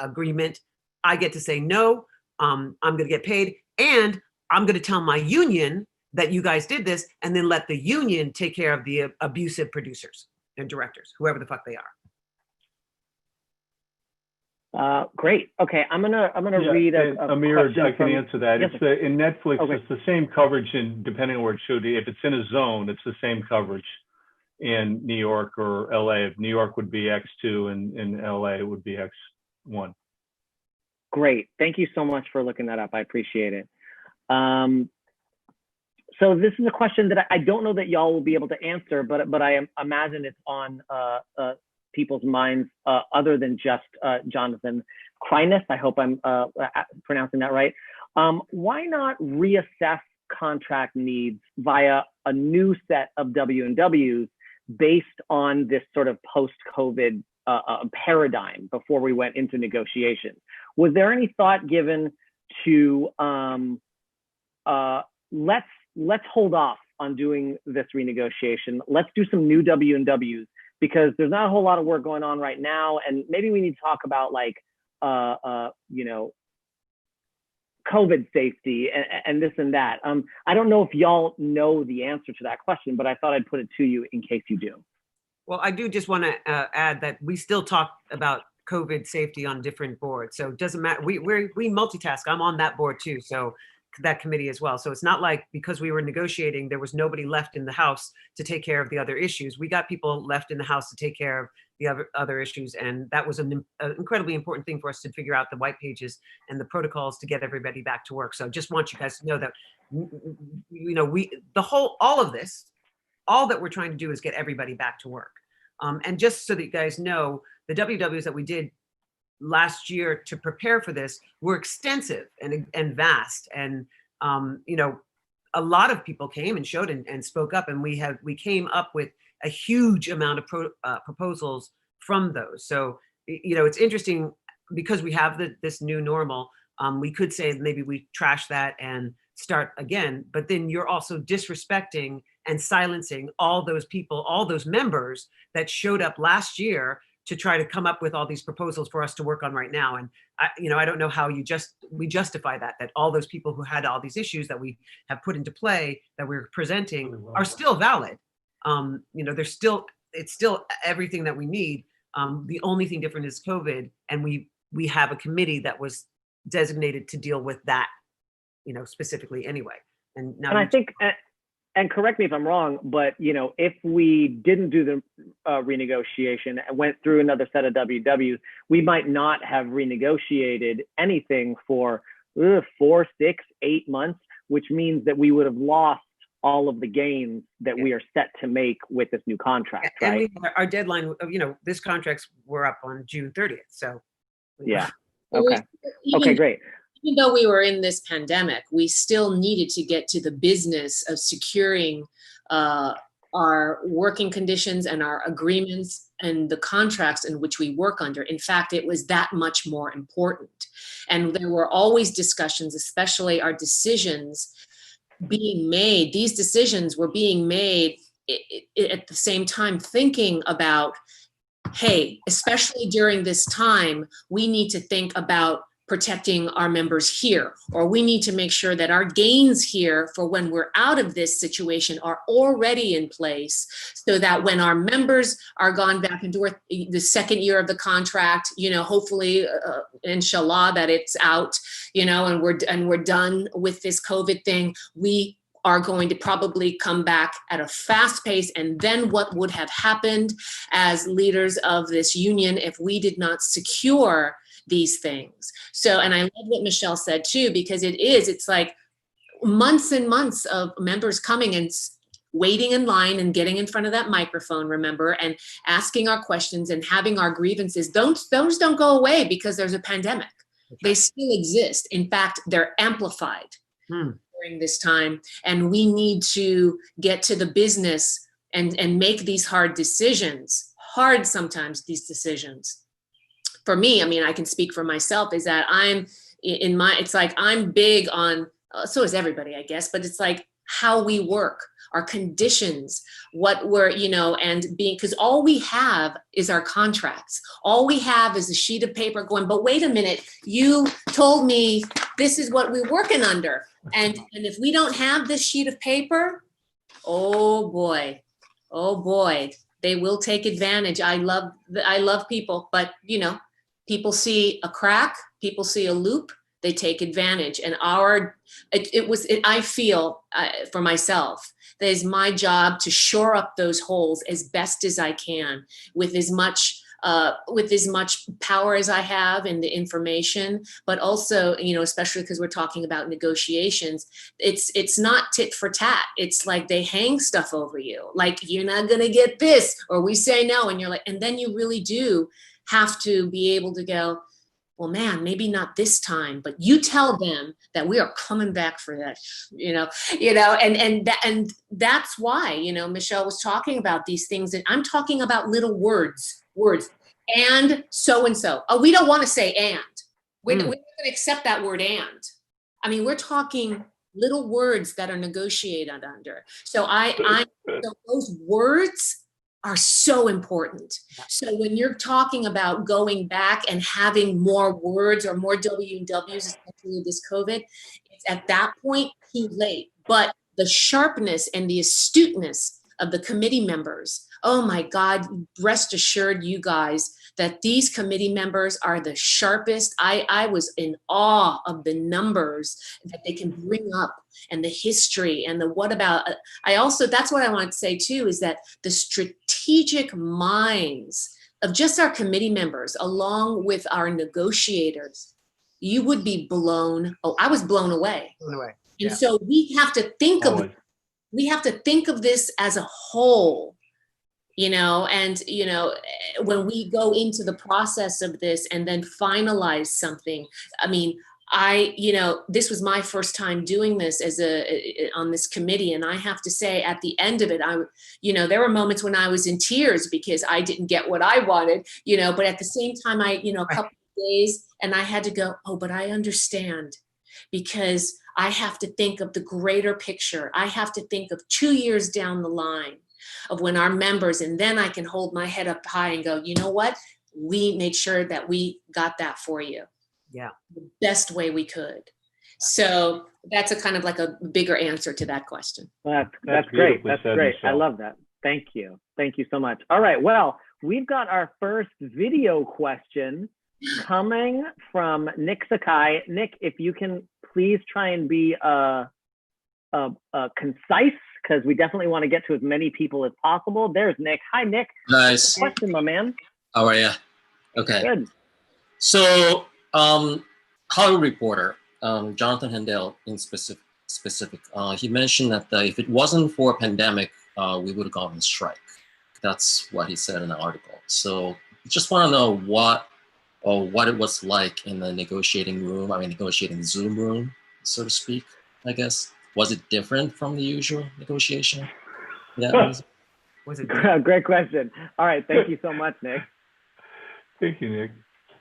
agreement. I get to say, no, I'm gonna get paid, and I'm gonna tell my union that you guys did this, and then let the union take care of the abusive producers and directors, whoever the fuck they are. Great. Okay, I'm gonna read a Amir, I can answer that. Yes, In Netflix, It's the same coverage, and depending on where it's showed, if it's in a zone, it's the same coverage in New York or LA. If New York would be X2, and in LA it would be X1. Great. Thank you so much for looking that up. I appreciate it. So this is a question that I don't know that y'all will be able to answer, but I imagine it's on people's minds other than just Jonathan Kreiness. I hope I'm pronouncing that right. Why not reassess contract needs via a new set of W&Ws based on this sort of post-COVID paradigm before we went into negotiations. Was there any thought given to let's hold off on doing this renegotiation. Let's do some new W&Ws because there's not a whole lot of work going on right now, and maybe we need to talk about like you know, COVID safety and this and that. I don't know if y'all know the answer to that question, but I thought I'd put it to you in case you do. Well, I do just want to add that we still talk about COVID safety on different boards. So it doesn't matter. We multitask. I'm on that board too. So that committee as well. So it's not like because we were negotiating, there was nobody left in the House to take care of the other issues. We got people left in the House to take care of the other issues. And that was an incredibly important thing for us to figure out the white pages and the protocols to get everybody back to work. So just want you guys to know that, you know, all of this, all that we're trying to do is get everybody back to work. And just so that you guys know, the WWs that we did last year to prepare for this were extensive and vast. And, you know, a lot of people came and showed and spoke up, and we came up with a huge amount of proposals from those. So, you know, it's interesting because we have this new normal. We could say maybe we trash that and start again, but then you're also disrespecting and silencing all those people, all those members that showed up last year to try to come up with all these proposals for us to work on right now. And I don't know how we justify that all those people who had all these issues that we have put into play that we're presenting are still valid. You know, it's still everything that we need. The only thing different is COVID, and we have a committee that was designated to deal with that, you know, specifically anyway. And now, and I think, and correct me if I'm wrong, but you know, if we didn't do the renegotiation and went through another set of WWs, we might not have renegotiated anything for 4, 6, 8 months, which means that we would have lost all of the gains that we are set to make with this new contract, right? And our deadline, you know, this contracts were up on June 30th. So yeah. Okay. Okay, great. Even though we were in this pandemic, we still needed to get to the business of securing our working conditions and our agreements and the contracts in which we work under. In fact, it was that much more important. And there were always discussions, especially our decisions being made. These decisions were being made at the same time thinking about, hey, especially during this time, we need to think about protecting our members here, or we need to make sure that our gains here for when we're out of this situation are already in place, so that when our members are gone back into the second year of the contract, you know, hopefully, inshallah, that it's out, you know, and we're done with this COVID thing, we are going to probably come back at a fast pace. And then what would have happened as leaders of this union if we did not secure these things? So, and I love what Michelle said too, because it's like months and months of members coming and waiting in line and getting in front of that microphone, remember, and asking our questions and having our grievances. Those don't go away because there's a pandemic. They still exist. In fact, they're amplified during this time. And we need to get to the business and make these hard decisions. Hard sometimes, these decisions. For me, I mean, I can speak for myself, is that it's like I'm big on, so is everybody, I guess, but it's like how we work, our conditions, what we're, you know, and being, because all we have is our contracts. All we have is a sheet of paper going, but wait a minute, you told me this is what we're working under. And if we don't have this sheet of paper, oh boy, they will take advantage. I love people, but you know, people see a crack, people see a loop, they take advantage. And I feel for myself, that it's my job to shore up those holes as best as I can with as much power as I have in the information, but also, you know, especially because we're talking about negotiations, it's not tit for tat. It's like they hang stuff over you, like you're not gonna get this, or we say no, and you're like, and then you really do have to be able to go, well, man, maybe not this time, but you tell them that we are coming back for that, and that's why, Michelle was talking about these things, and I'm talking about little words, and so. Oh, we don't want to say and. We're not going to accept that word and. I mean, we're talking little words that are negotiated under. So so those words are so important. So when you're talking about going back and having more words or more W&Ws, especially this COVID, it's at that point too late. But the sharpness and the astuteness of the committee members, oh my God, rest assured, you guys, that these committee members are the sharpest. I was in awe of the numbers that they can bring up and the history and the what about. That's what I want to say too, is that the strategic minds of just our committee members, along with our negotiators, you would be blown. Oh, I was blown away. And so we have to think of this as a whole. When we go into the process of this and then finalize something, I mean, this was my first time doing this on this committee. And I have to say, at the end of it, there were moments when I was in tears because I didn't get what I wanted, but at the same time, a couple of days, and I had to go, oh, but I understand, because I have to think of the greater picture. I have to think of 2 years down the line of when our members, and then I can hold my head up high and go, you know what? We made sure that we got that for you. Yeah. The best way we could. So that's a kind of like a bigger answer to that question. That's great. That's great. Michelle. I love that. Thank you. Thank you so much. All right. Well, we've got our first video question coming from Nick Sakai. Nick, if you can please try and be concise, because we definitely want to get to as many people as possible. There's Nick. Hi, Nick. Nice. Question, my man. How are you? Okay. Good. So, Hollywood Reporter, Jonathan Hendel in specific, he mentioned that if it wasn't for a pandemic, we would have gone on strike. That's what he said in the article. So, just want to know what it was like in the negotiating Zoom room, so to speak, I guess. Was it different from the usual negotiation? Yeah. Was it Great question. All right. Thank you so much, Nick. Thank you, Nick.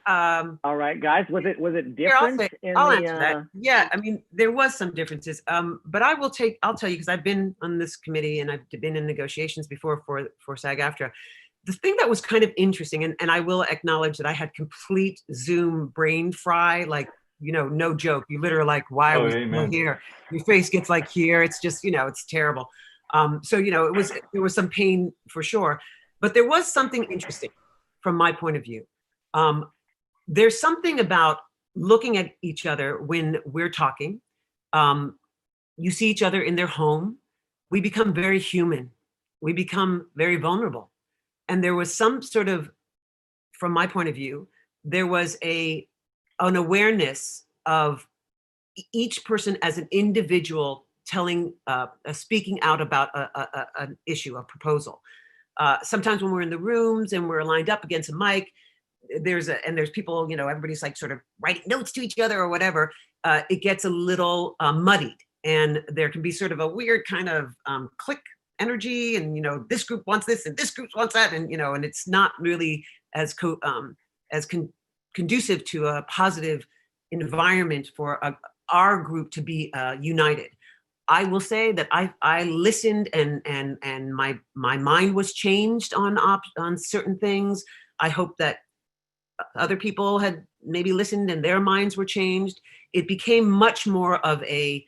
All right, guys. Was it different? I'll answer that. Yeah, I mean, there was some differences. But I'll tell you, because I've been on this committee and I've been in negotiations before for SAG-AFTRA. The thing that was kind of interesting, and I will acknowledge that I had complete Zoom brain fry, like, no joke. You literally like, why are we still here? Your face gets like here. It's just, it's terrible. So, there was some pain for sure, but there was something interesting from my point of view. There's something about looking at each other when we're talking. You see each other in their home. We become very human. We become very vulnerable. And there was some sort of, from my point of view, there was an awareness of each person as an individual speaking out about an issue, a proposal. Sometimes when we're in the rooms and we're lined up against a mic, there's people, everybody's like sort of writing notes to each other or whatever. It gets a little muddied, and there can be sort of a weird kind of click energy, and this group wants this and this group wants that, and and it's not really as conducive to a positive environment for our group to be united. I will say that I listened, and my mind was changed on certain things. I hope that other people had maybe listened and their minds were changed. It became much more of a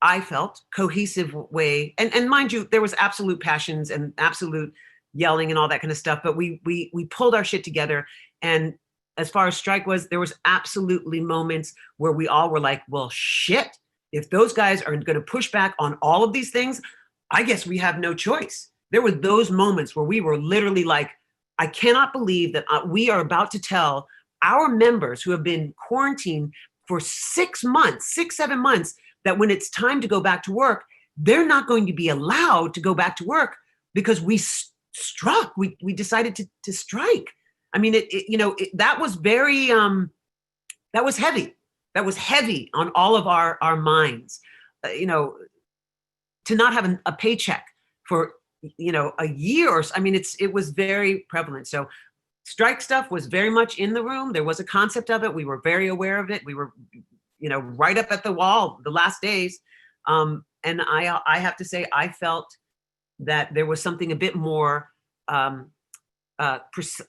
I felt cohesive way, and mind you, there was absolute passions and absolute yelling and all that kind of stuff, but we pulled our shit together. And as far as strike was, there was absolutely moments where we all were like, well, shit, if those guys are going to push back on all of these things, I guess we have no choice. There were those moments where we were literally like, I cannot believe that we are about to tell our members who have been quarantined for 6 months, 7 months, that when it's time to go back to work, they're not going to be allowed to go back to work because we struck. We decided to strike. I mean, that was very, that was heavy. That was heavy on all of our minds. To not have a paycheck for, a year or so. I mean, it was very prevalent. So strike stuff was very much in the room. There was a concept of it. We were very aware of it. We were, right up at the wall the last days. And I have to say, I felt that there was something a bit more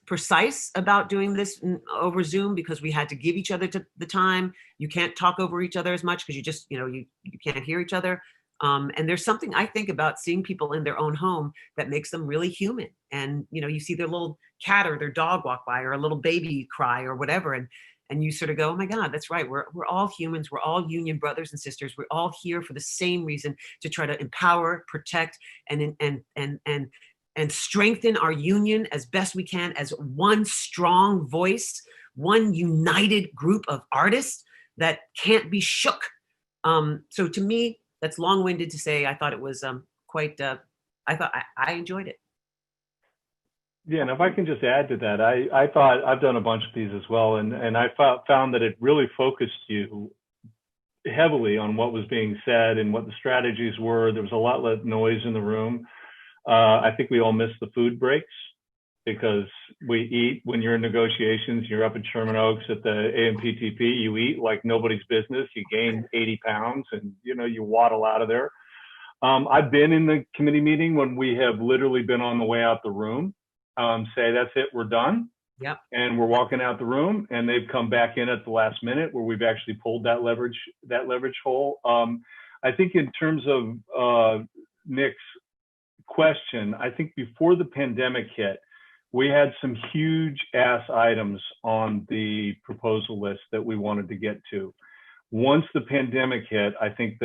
precise about doing this over Zoom, because we had to give each other the time. You can't talk over each other as much because you just, you can't hear each other. And there's something I think about seeing people in their own home that makes them really human. And, you see their little cat or their dog walk by, or a little baby cry or whatever. And you sort of go, oh my God, that's right. We're all humans. We're all union brothers and sisters. We're all here for the same reason, to try to empower, protect, and strengthen our union as best we can, as one strong voice, one united group of artists that can't be shook. So to me, that's long-winded to say, I thought it was quite, I enjoyed it. Yeah, and if I can just add to that, I thought, I've done a bunch of these as well, and I found that it really focused you heavily on what was being said and what the strategies were. There was a lot less noise in the room. I think we all missed the food breaks, because we eat when you're in negotiations. You're up at Sherman Oaks at the AMPTP, you eat like nobody's business. You gain 80 pounds and you waddle out of there. I've been in the committee meeting when we have literally been on the way out the room, say that's it, we're done. Yep. And we're walking out the room, and they've come back in at the last minute where we've actually pulled that leverage hole. I think in terms of Nick's question, I think before the pandemic hit, we had some huge ass items on the proposal list that we wanted to get to. Once the pandemic hit, I think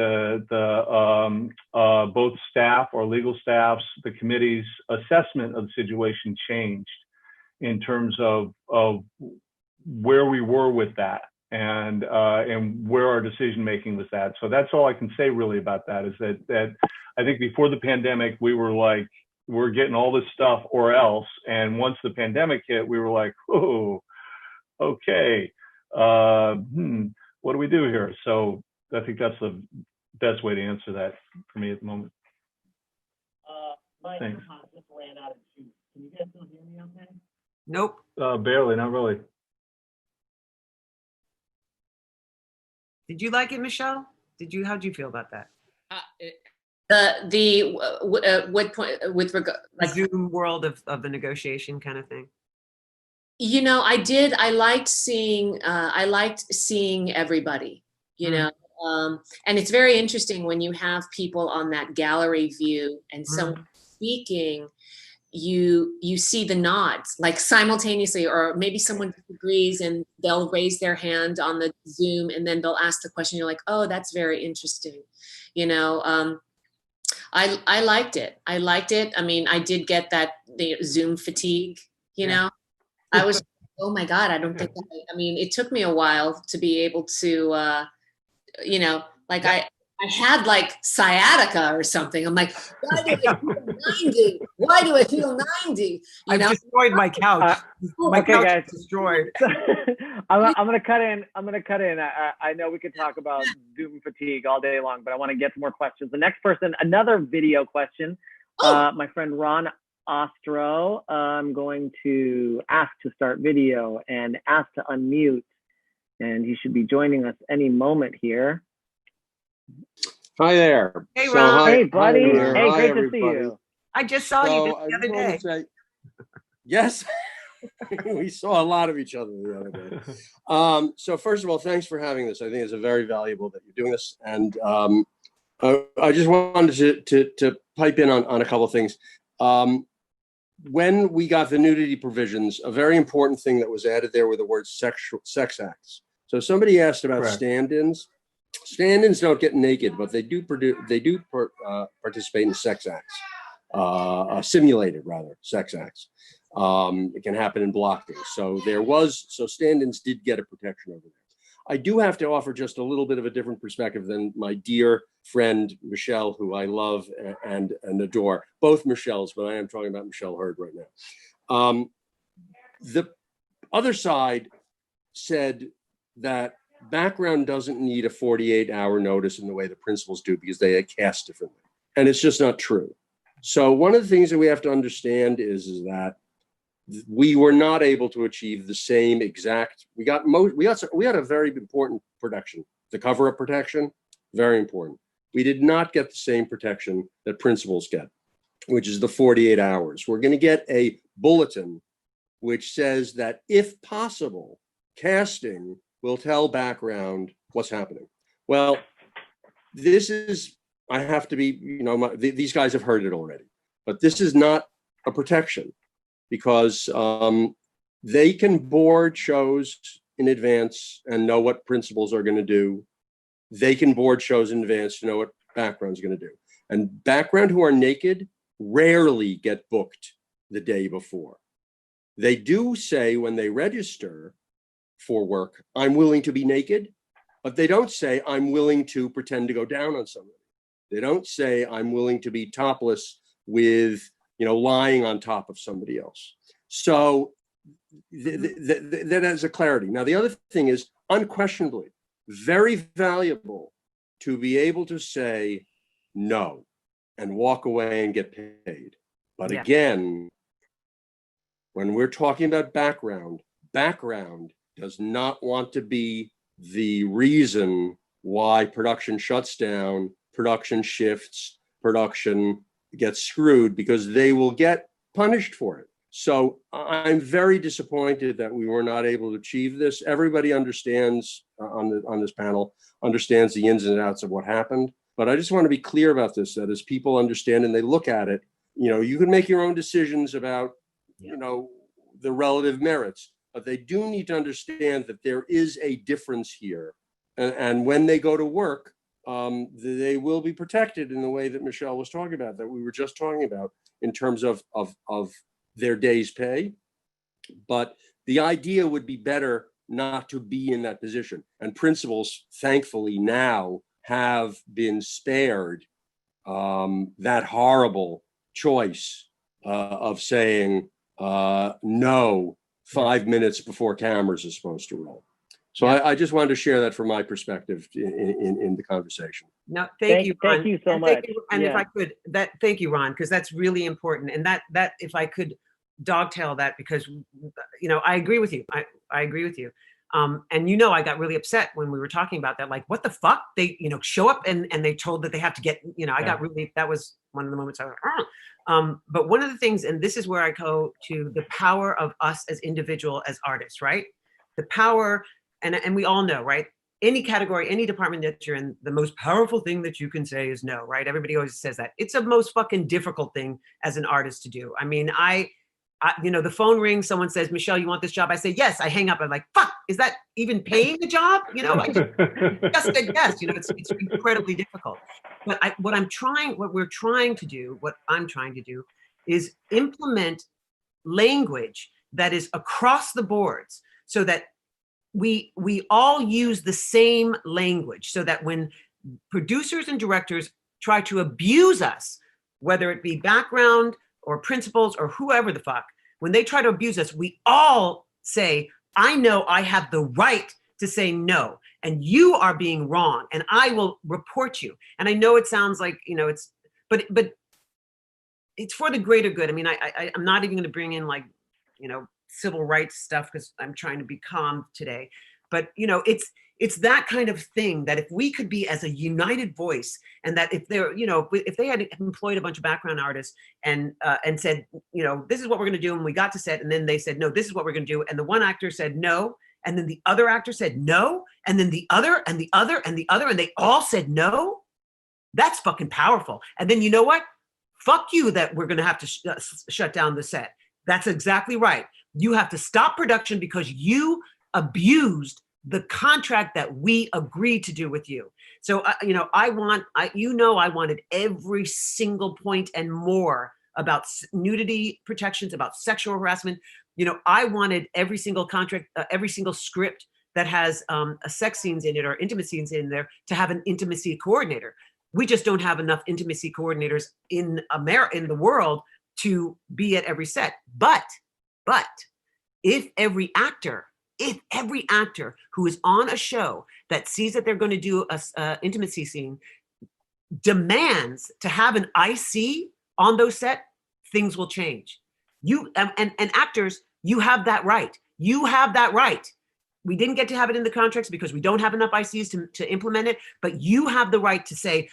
both staff, our legal staffs, the committee's assessment of the situation changed in terms of where we were with that, and where our decision making was at. So that's all I can say really about that, is that I think before the pandemic, we were like, we're getting all this stuff or else. And once the pandemic hit, we were like, oh, okay, what do we do here? So I think that's the best way to answer that for me at the moment. Thanks. Just ran out of juice. Can you guys still hear me okay? Nope. Barely, not really. Did you like it, Michelle? How'd you feel about that? What point with regard, like Zoom world of the negotiation kind of thing? I did. I liked seeing everybody, and it's very interesting when you have people on that gallery view and someone speaking, you see the nods like simultaneously, or maybe someone disagrees and they'll raise their hand on the Zoom and then they'll ask the question. You're like, oh, that's very interesting. I liked it. I mean, I did get that the Zoom fatigue, I was, oh my God, I don't think I mean, it took me a while to be able to, I had like sciatica or something. I'm like, why do I feel 90? Why do I feel 90? I've destroyed my couch. My couch guys, is destroyed. I'm gonna cut in. I know we could talk about Zoom fatigue all day long, but I want to get some more questions. The next person, another video question. My friend Ron Ostro, I'm going to ask to start video and ask to unmute, and he should be joining us any moment here. Hi there. Hey, Ron. Hey, buddy. Hi, hey, great everybody. to see you. I just saw you the other day. Yes, we saw a lot of each other the other day. So first of all, thanks for having this. I think it's a very valuable that you're doing this. And I just wanted to pipe in on a couple of things. When we got the nudity provisions, a very important thing that was added there were the words sex acts. So somebody asked about stand-ins. Stand-ins don't get naked, but they do participate in sex acts, simulated rather sex acts. It can happen in block days. So stand-ins did get a protection over there. I do have to offer just a little bit of a different perspective than my dear friend Michelle, who I love and adore. Both Michelles, but I am talking about Michelle Hurd right now. other side said that background doesn't need a 48-hour notice in the way the principals do because they cast differently. And it's just not true. So one of the things that we have to understand is that we were not able to achieve the same exact, we had a very important protection, the cover-up protection, very important. We did not get the same protection that principals get, which is the 48 hours. We're going to get a bulletin which says that if possible, casting will tell background what's happening. Well, this is, I have to be, these guys have heard it already, but this is not a protection because they can board shows in advance and know what principals are going to do. They can board shows in advance to know what background's going to do. And background who are naked rarely get booked the day before. They do say when they register for work, I'm willing to be naked, but they don't say I'm willing to pretend to go down on somebody. They don't say I'm willing to be topless with, lying on top of somebody else. So that has a clarity. Now, the other thing is unquestionably very valuable to be able to say no and walk away and get paid. But again, when we're talking about background does not want to be the reason why production shuts down, production shifts, production gets screwed, because they will get punished for it. So I'm very disappointed that we were not able to achieve this. Everybody understands on this panel, understands the ins and outs of what happened. But I just want to be clear about this, that as people understand and they look at it, you can make your own decisions about, the relative merits, but they do need to understand that there is a difference here. And when they go to work, they will be protected in the way that Michelle was talking about, that we were just talking about in terms of their day's pay. But the idea would be better not to be in that position. And principals, thankfully, now have been spared that horrible choice of saying no 5 minutes before cameras are supposed to roll. So I just wanted to share that from my perspective in the conversation. No, thank you, Ron. Thank you so much. And if I could, thank you, Ron, because that's really important. And that if I could dogtail that, because I agree with you. I agree with you. And I got really upset when we were talking about that. Like, what the fuck? They show up and they told that they have to get. I got really. That was one of the moments I was. But one of the things, and this is where I go to the power of us as individual, as artists, right? The power. And we all know, right? Any category, any department that you're in, the most powerful thing that you can say is no, right? Everybody always says that. It's the most fucking difficult thing as an artist to do. I mean, the phone rings, someone says, Michelle, you want this job? I say, yes. I hang up. I'm like, fuck, is that even paying the job? I just said yes. It's incredibly difficult. But what I'm trying to do is implement language that is across the boards so that we all use the same language, so that when producers and directors try to abuse us, whether it be background or principals or whoever the fuck, when they try to abuse us, we all say, I know I have the right to say no, and you are being wrong, and I will report you. And I know it sounds like, but it's for the greater good. I mean, I'm not even going to bring in civil rights stuff because I'm trying to be calm today. But it's that kind of thing, that if we could be as a united voice, and that if they had employed a bunch of background artists and said, this is what we're going to do, and we got to set, and then they said, no, this is what we're going to do, and the one actor said no, and then the other actor said no, and then the other and the other and the other, and they all said no, that's fucking powerful. And then you know what? Fuck you that we're going to have to shut down the set. That's exactly right. You have to stop production because you abused the contract that we agreed to do with you. So, I wanted every single point and more about nudity protections, about sexual harassment. I wanted every single contract, every single script that has a sex scenes in it or intimate scenes in there to have an intimacy coordinator. We just don't have enough intimacy coordinators in the world to be at every set. But if every actor who is on a show that sees that they're going to do a intimacy scene demands to have an IC on those set, things will change. You and actors, you have that right. You have that right. We didn't get to have it in the contracts because we don't have enough ICs to implement it, but you have the right to say,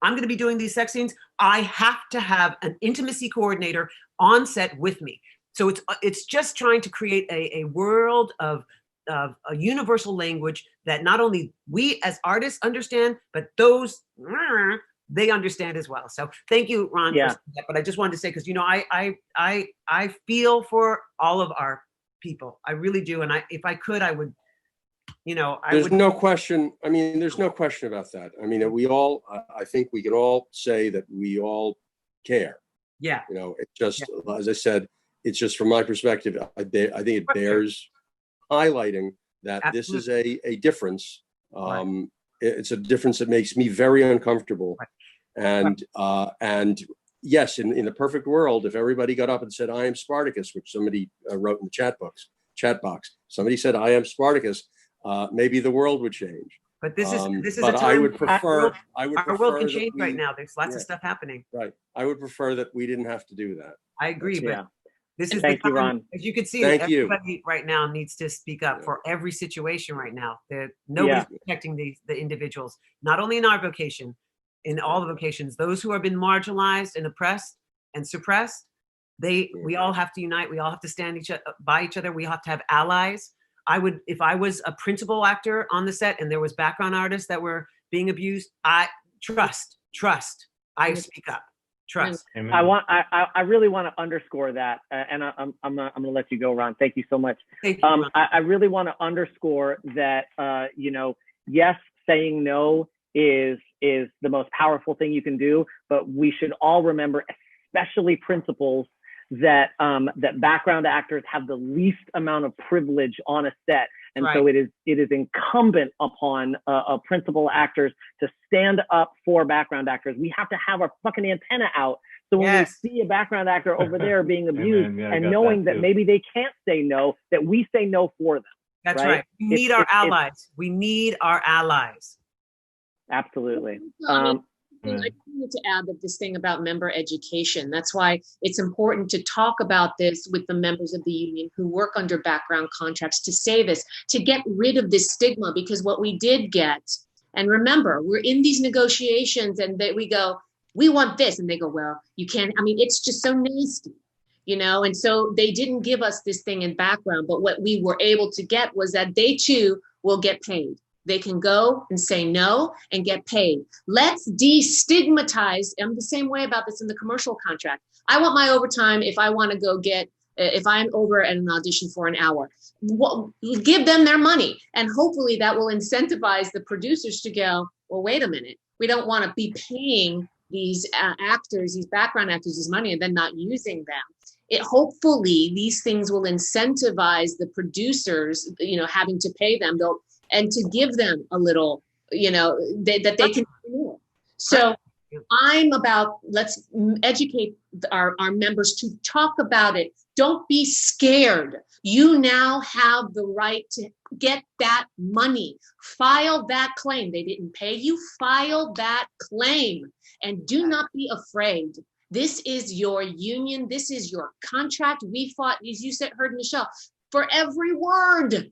I'm going to be doing these sex scenes. I have to have an intimacy coordinator on set with me. So it's just trying to create a world of a universal language that not only we as artists understand, but those they understand as well. So thank you, Ron. Yeah. For that. But I just wanted to say, because I feel for all of our people. I really do. And if I could, I would. There's no question. I mean, there's no question about that. I mean, I think we can all say that we all care. Yeah. It's just, as I said, it's just from my perspective, I think it bears highlighting that This is a difference. Right. It's a difference that makes me very uncomfortable. Right. And yes, in the perfect world, if everybody got up and said, I am Spartacus, which somebody wrote in the chat box, somebody said, I am Spartacus, maybe the world would change. But this is but a time I would prefer our world can change right now. There's lots of stuff happening. Right. I would prefer that we didn't have to do that. I agree, but this is Thank the time, you, Ron. as you can see, everybody right now needs to speak up for every situation right now. Nobody's protecting the individuals, not only in our vocation, in all the vocations. Those who have been marginalized and oppressed and suppressed, we all have to unite. We all have to stand by each other. We have to have allies. If I was a principal actor on the set and there was background artists that were being abused, I trust. I speak up. Trust. I really want to underscore that, and I'm going to let you go, Ron. Thank you so much. Thank you, Ron. I really want to underscore that, yes, saying no is the most powerful thing you can do, but we should all remember, especially principals, that background actors have the least amount of privilege on a set. And so it is incumbent upon principal actors to stand up for background actors. We have to have our fucking antenna out. So when we see a background actor over there being abused and knowing that maybe they can't say no, that we say no for them. That's right. We need our allies. We need our allies. Absolutely. I wanted to add that this thing about member education, that's why it's important to talk about this with the members of the union who work under background contracts, to say this, to get rid of this stigma, because what we did get, and remember, we're in these negotiations and we go, we want this. And they go, well, you can't, it's just so nasty, and so they didn't give us this thing in background, but what we were able to get was that they too will get paid. They can go and say no and get paid. Let's destigmatize. I'm the same way about this in the commercial contract. I want my overtime if I want to go if I'm over at an audition for an hour. Give them their money. And hopefully that will incentivize the producers to go, well, wait a minute. We don't want to be paying these actors, these background actors, this money and then not using them. Hopefully these things will incentivize the producers, having to pay them. And to give them a little, that they can do more. So I'm about, let's educate our members to talk about it. Don't be scared. You now have the right to get that money. File that claim. They didn't pay you. File that claim. And do not be afraid. This is your union. This is your contract. We fought, as you said, Hurd, Michelle, for every word.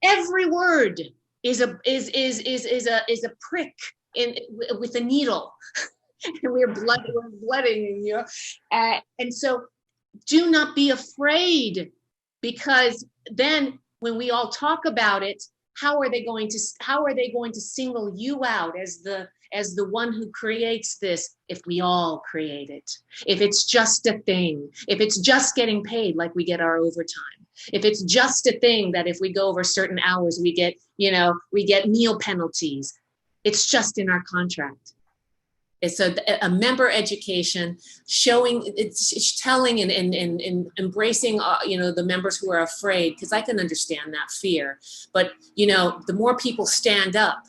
Every word is a prick with a needle, and we're blooding, and so do not be afraid, because then when we all talk about it, how are they going to single you out as the one who creates this if we all create it? If it's just a thing, if it's just getting paid like we get our overtime, if it's just a thing that if we go over certain hours, we get meal penalties. It's just in our contract. It's a member education, it's telling and embracing, the members who are afraid, because I can understand that fear. But, the more people stand up,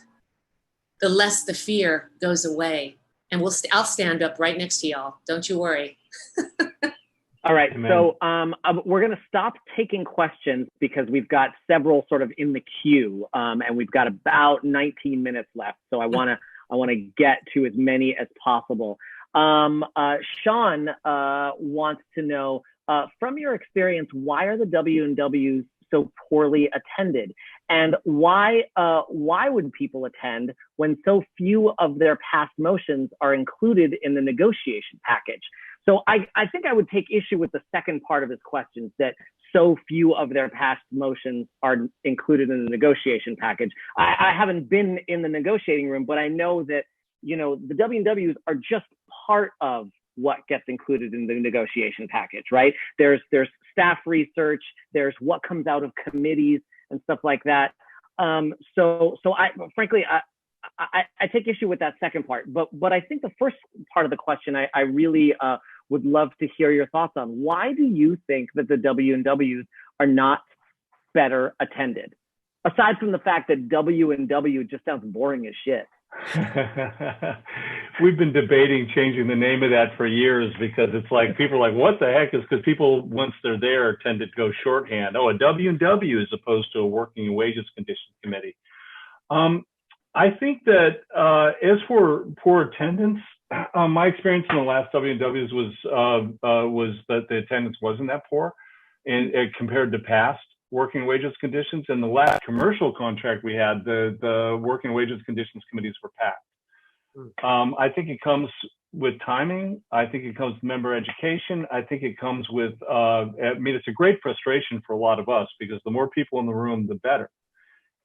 the less the fear goes away. And I'll stand up right next to y'all. Don't you worry. All right, Amen. so we're going to stop taking questions because we've got several sort of in the queue, and we've got about 19 minutes left. So I want to get to as many as possible. Sean wants to know, from your experience, why are the W&Ws so poorly attended, and why would people attend when so few of their past motions are included in the negotiation package? So I think I would take issue with the second part of his question, that so few of their past motions are included in the negotiation package. I haven't been in the negotiating room, but I know that, you know, the W&Ws are just part of what gets included in the negotiation package, right? There's staff research, there's what comes out of committees and stuff like that. So frankly, I take issue with that second part, but I think the first part of the question, I really would love to hear your thoughts on. Why do you think that the W&Ws are not better attended? Aside from the fact that W&W just sounds boring as shit. We've been debating changing the name of that for years, because it's like, people are like, what the heck? Is because people, once they're there, tend to go shorthand. Oh, a W&W as opposed to a working and wages conditions committee. I think that as for poor attendance, my experience in the last W&Ws was that the attendance wasn't that poor, and compared to past working wages conditions. And the last commercial contract we had, the working wages conditions committees were packed. I think it comes with timing. I think it comes with member education. I think it comes with, I mean, it's a great frustration for a lot of us, because the more people in the room, the better.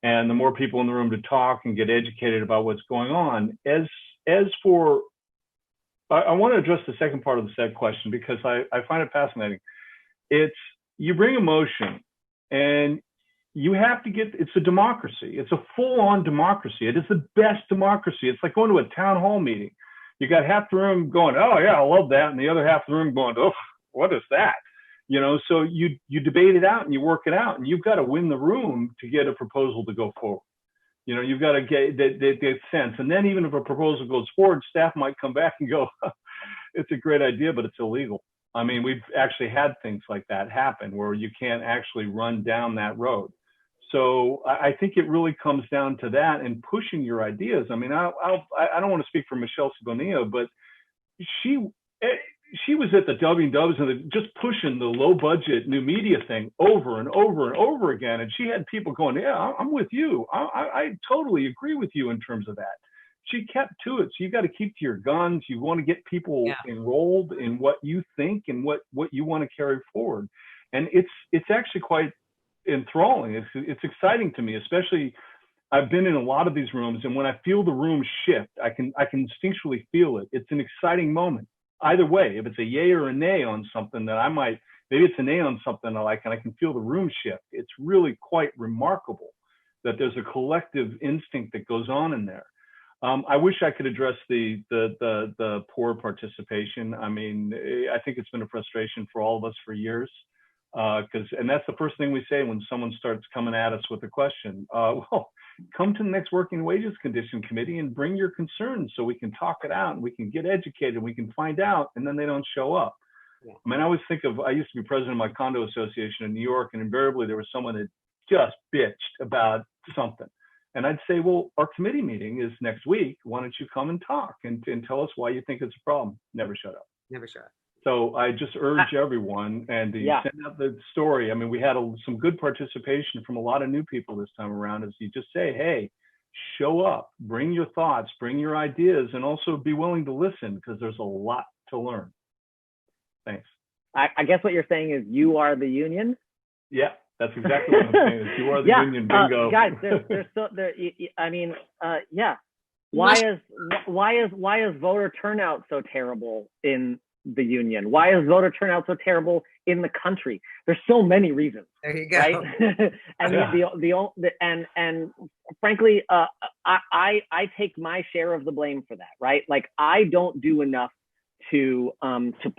And the more people in the room to talk and get educated about what's going on. As for, I want to address the second part of the SAG question, because I find it fascinating. It's, you bring a motion and you have to get, it's a democracy. It's a full-on democracy. It is the best democracy. It's like going to a town hall meeting. You got half the room going, oh yeah, I love that. And the other half of the room going, oh, what is that? You know, so you debate it out and you work it out, and you've got to win the room to get a proposal to go forward. You know, you've got to get that sense. And then even if a proposal goes forward, staff might come back and go, it's a great idea, but it's illegal. I mean, we've actually had things like that happen where you can't actually run down that road. So I think it really comes down to that and pushing your ideas. I mean, I don't want to speak for Michelle Bonilla, but she was at the W&Ws and just pushing the low budget new media thing over and over and over again. And she had people going, yeah, I'm with you. I totally agree with you in terms of that. She kept to it. So you got to keep to your guns. You want to get people enrolled in what you think and what you want to carry forward. And it's actually quite enthralling. It's exciting to me, especially I've been in a lot of these rooms, and when I feel the room shift, I can instinctually feel it. It's an exciting moment. Either way, if it's a yay or a nay on something that I might, maybe it's a nay on something I like, and I can feel the room shift. It's really quite remarkable that there's a collective instinct that goes on in there. I wish I could address the poor participation. I mean, I think it's been a frustration for all of us for years, and that's the first thing we say when someone starts coming at us with a question. Well, come to the next working wages condition committee and bring your concerns so we can talk it out and we can get educated and we can find out, and then they don't show up. Yeah. I mean, I always think of, I used to be president of my condo association in New York, and invariably there was someone that just bitched about something. And I'd say, well, our committee meeting is next week. Why don't you come and talk and tell us why you think it's a problem? Never showed up. Never showed up. So I just urge everyone and to send out the story. I mean, we had some good participation from a lot of new people this time around, as you just say, hey, show up, bring your thoughts, bring your ideas, and also be willing to listen, because there's a lot to learn. Thanks. I guess what you're saying is you are the union? Yeah, that's exactly what I'm saying. Is you are the union, bingo. Guys, there's so there. I mean, yeah. Why is voter turnout so terrible in the union? Why is voter turnout so terrible in the country? There's so many reasons. There you go. Right? And and frankly, I take my share of the blame for that. Right? Like, I don't do enough to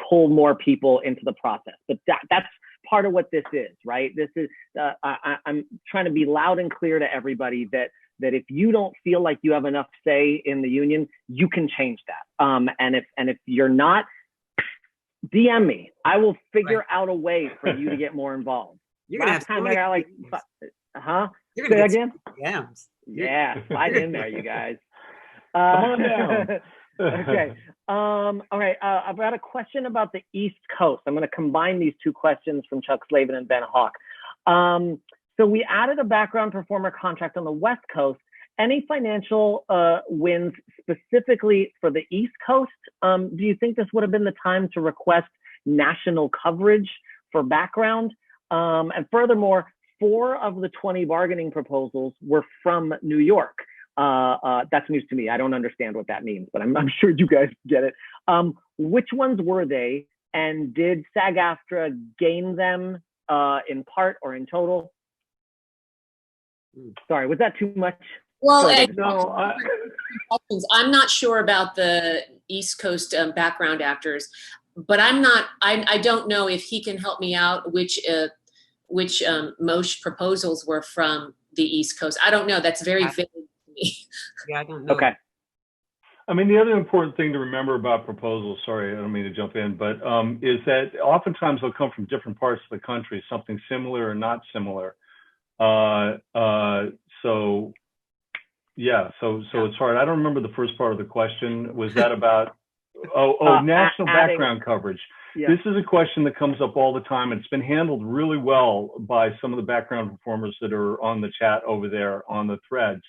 pull more people into the process. But that's part of what this is. Right? This is I'm trying to be loud and clear to everybody that if you don't feel like you have enough say in the union, you can change that. And if you're not, DM me. I will figure out a way for you to get more involved. You're gonna have Last time so I many got like, DMs. You're Say gonna that get again? DMs. Yeah, slide in there, you guys. Come on down. Okay. All right. I've got a question about the East Coast. I'm going to combine these two questions from Chuck Slavin and Ben Hawk. So we added a background performer contract on the West Coast. Any financial wins specifically for the East Coast? Do you think this would have been the time to request national coverage for background? And furthermore, 4 of the 20 bargaining proposals were from New York. That's news to me. I don't understand what that means, but I'm sure you guys get it. Which ones were they? And did SAG-AFTRA gain them in part or in total? Sorry, was that too much? Well, I'm not sure about the East Coast background actors, but I don't know if he can help me out which most proposals were from the East Coast. I don't know. That's very vague to me. Yeah, I don't know. Okay. I mean, the other important thing to remember about proposals, sorry, I don't mean to jump in, but is that oftentimes they'll come from different parts of the country, something similar or not similar. So yeah, so it's hard. I don't remember the first part of the question. Was that about, national background coverage? Yeah. This is a question that comes up all the time. It's been handled really well by some of the background performers that are on the chat over there on the threads.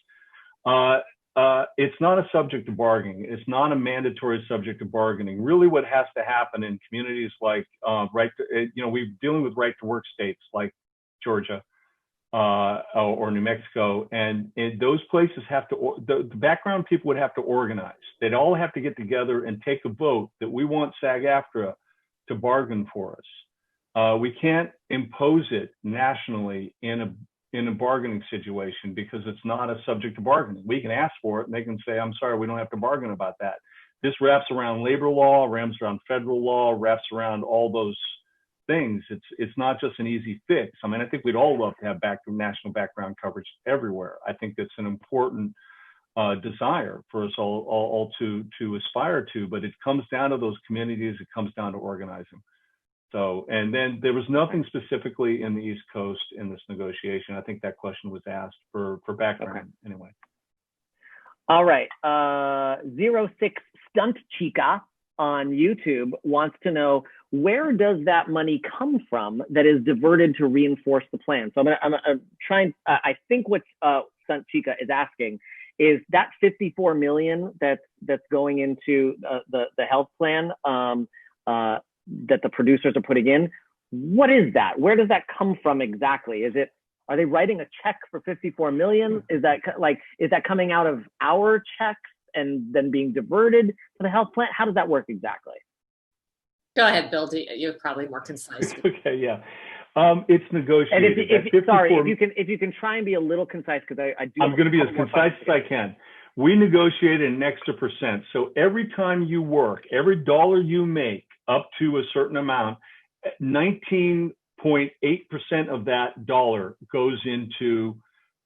It's not a subject of bargaining. It's not a mandatory subject of bargaining. Really what has to happen in communities like, we're dealing with right to work states like Georgia or New Mexico. And those places have to, the background people would have to organize. They'd all have to get together and take a vote that we want SAG-AFTRA to bargain for us. We can't impose it nationally in a bargaining situation because it's not a subject to bargaining. We can ask for it and they can say, I'm sorry, we don't have to bargain about that. This wraps around labor law, wraps around federal law, wraps around all those things. It's not just an easy fix. I mean, I think we'd all love to have national background coverage everywhere. I think that's an important desire for us all to aspire to, but it comes down to those communities. It comes down to organizing. So, and then there was nothing specifically in the East Coast in this negotiation. I think that question was asked for background anyway. All right. 06 Stunt Chica on YouTube wants to know, where does that money come from that is diverted to reinforce the plan? So I'm trying, I think what Stunt Chica is asking is that 54 million that's going into the health plan that the producers are putting in. What is that? Where does that come from exactly? Are they writing a check for 54 million? Is that coming out of our checks and then being diverted to the health plan? How does that work exactly? Go ahead, Bill. You're probably more concise. Okay, yeah. It's negotiated. And if you can try and be a little concise, because I'm going to be as concise as I can. We negotiated an extra percent. So every time you work, every dollar you make up to a certain amount, 19.8% of that dollar goes into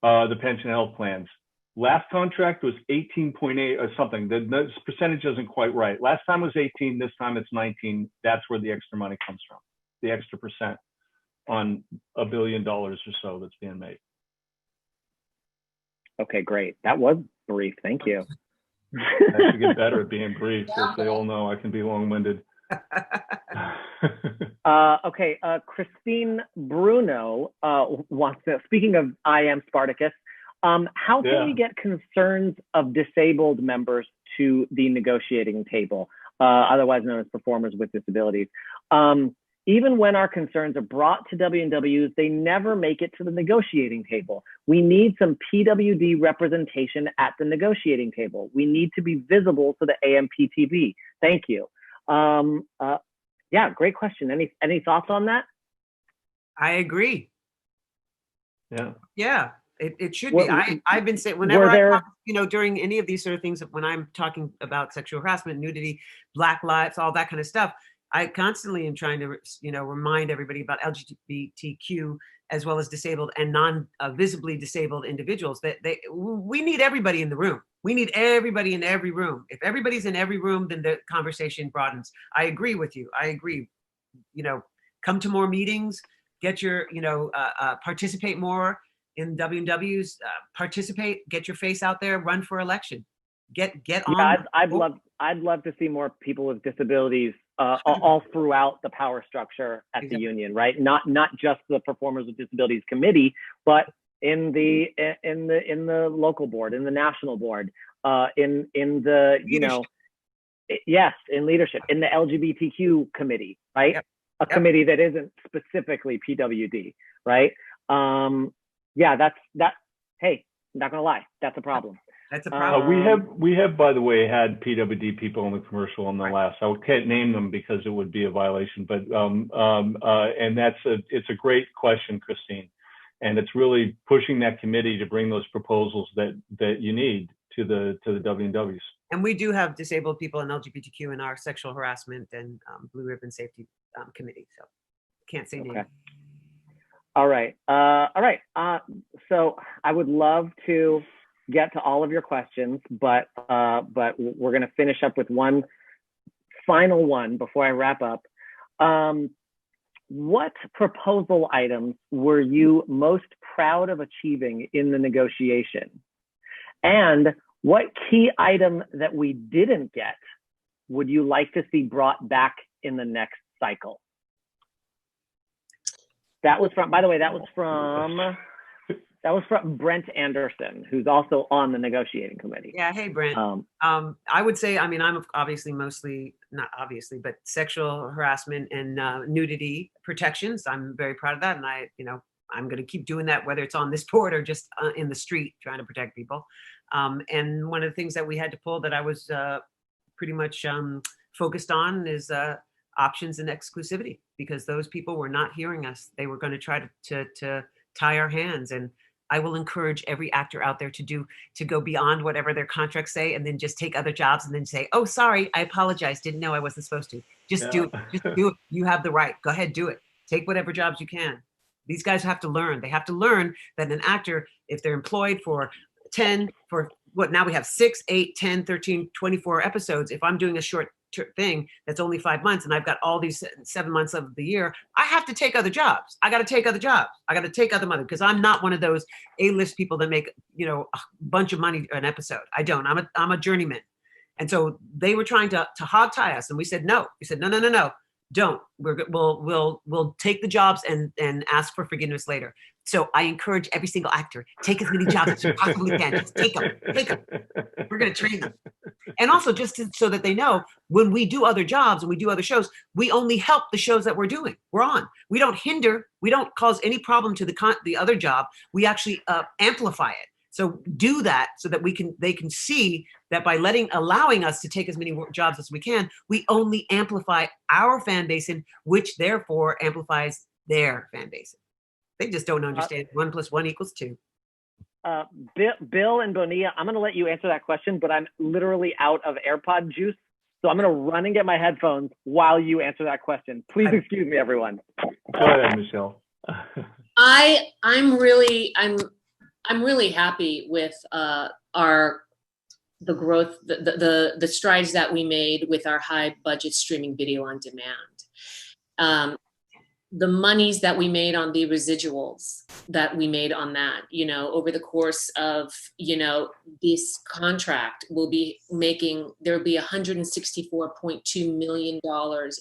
the pension health plans. Last contract was 18.8 or something. The percentage isn't quite right. Last time was 18, this time it's 19. That's where the extra money comes from, the extra percent on $1 billion or so that's being made. Okay, great. That was brief. Thank you. I have to get better at being brief. As they all know, I can be long-winded. Okay, Christine Bruno wants to, speaking of I Am Spartacus, how can we get concerns of disabled members to the negotiating table, otherwise known as performers with disabilities? Even when our concerns are brought to W&Ws, they never make it to the negotiating table. We need some PWD representation at the negotiating table. We need to be visible to the AMPTB. Thank you. Yeah, great question. Any thoughts on that? I agree. Yeah. Yeah, it should be. I've been saying, whenever I talk, during any of these sort of things, when I'm talking about sexual harassment, nudity, Black lives, all that kind of stuff, I constantly am trying to, remind everybody about LGBTQ as well as disabled and non-visibly disabled individuals that we need everybody in the room. We need everybody in every room. If everybody's in every room, then the conversation broadens. I agree with you. I agree. Come to more meetings, get your, participate more in W&Ws, participate, get your face out there, run for election. Get on. Yeah, I'd love to see more people with disabilities all throughout the power structure at the union, right? Not just the Performers with Disabilities Committee, but in the local board, in the national board, in the in leadership, in the LGBTQ committee, right? Yep. A committee that isn't specifically PWD, right? Hey, not gonna lie, that's a problem. That's a problem. We have, by the way, had PWD people in the commercial in the last. I can't name them because it would be a violation, but and it's a great question, Christine, and it's really pushing that committee to bring those proposals that you need to the W&Ws. And we do have disabled people and LGBTQ in our sexual harassment and blue ribbon safety committee. So can't say name. All right. So I would love to get to all of your questions, but we're going to finish up with one final one before I wrap up. What proposal items were you most proud of achieving in the negotiation? And what key item that we didn't get would you like to see brought back in the next cycle? That was from, by the way, that was from Brent Anderson, who's also on the negotiating committee. Yeah, hey, Brent. I would say, I'm obviously not obviously, but sexual harassment and nudity protections. I'm very proud of that. And I'm going to keep doing that, whether it's on this board or just in the street, trying to protect people. And one of the things that we had to pull that I was pretty much focused on is options and exclusivity, because those people were not hearing us. They were going to try to tie our hands. And I will encourage every actor out there to go beyond whatever their contracts say, and then just take other jobs and then say, oh, sorry, I apologize. Didn't know I wasn't supposed to. Just do it. Just do it. You have the right. Go ahead, do it. Take whatever jobs you can. These guys have to learn. They have to learn that an actor, if they're employed for now we have 6, 8, 10, 13, 24 episodes. If I'm doing a short thing that's only 5 months and I've got all these 7 months of the year, I have to take other jobs. I got to take other jobs. I got to take other money, because I'm not one of those A-list people that make, a bunch of money an episode. I don't. I'm a journeyman. And so they were trying to hog tie us, and we said no. We said no. Don't. We'll take the jobs and ask for forgiveness later. So I encourage every single actor, take as many jobs as you possibly can. Just take them. We're going to train them. And also so that they know, when we do other jobs and we do other shows, we only help the shows that we're on. We don't hinder, we don't cause any problem to the other job. We actually amplify it. So do that so that they can see that by allowing us to take as many jobs as we can, we only amplify our fan base, which therefore amplifies their fan base. They just don't understand 1 + 1 = 2. Bill and Bonilla, I'm going to let you answer that question, but I'm literally out of AirPod juice. So I'm going to run and get my headphones while you answer that question. Please excuse me, everyone. Go ahead, Michelle. I'm really happy with the growth, the strides that we made with our high budget streaming video on demand. The monies that we made on the residuals that we made on that, over the course of, this contract, will be there'll be $164.2 million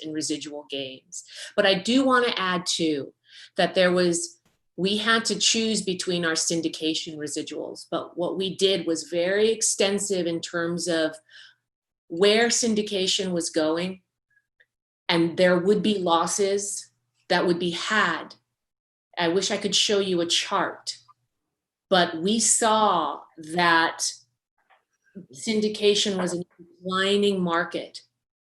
in residual gains. But I do want to add too, that we had to choose between our syndication residuals, but what we did was very extensive in terms of where syndication was going, and there would be losses that would be had. I wish I could show you a chart, but we saw that syndication was a declining market,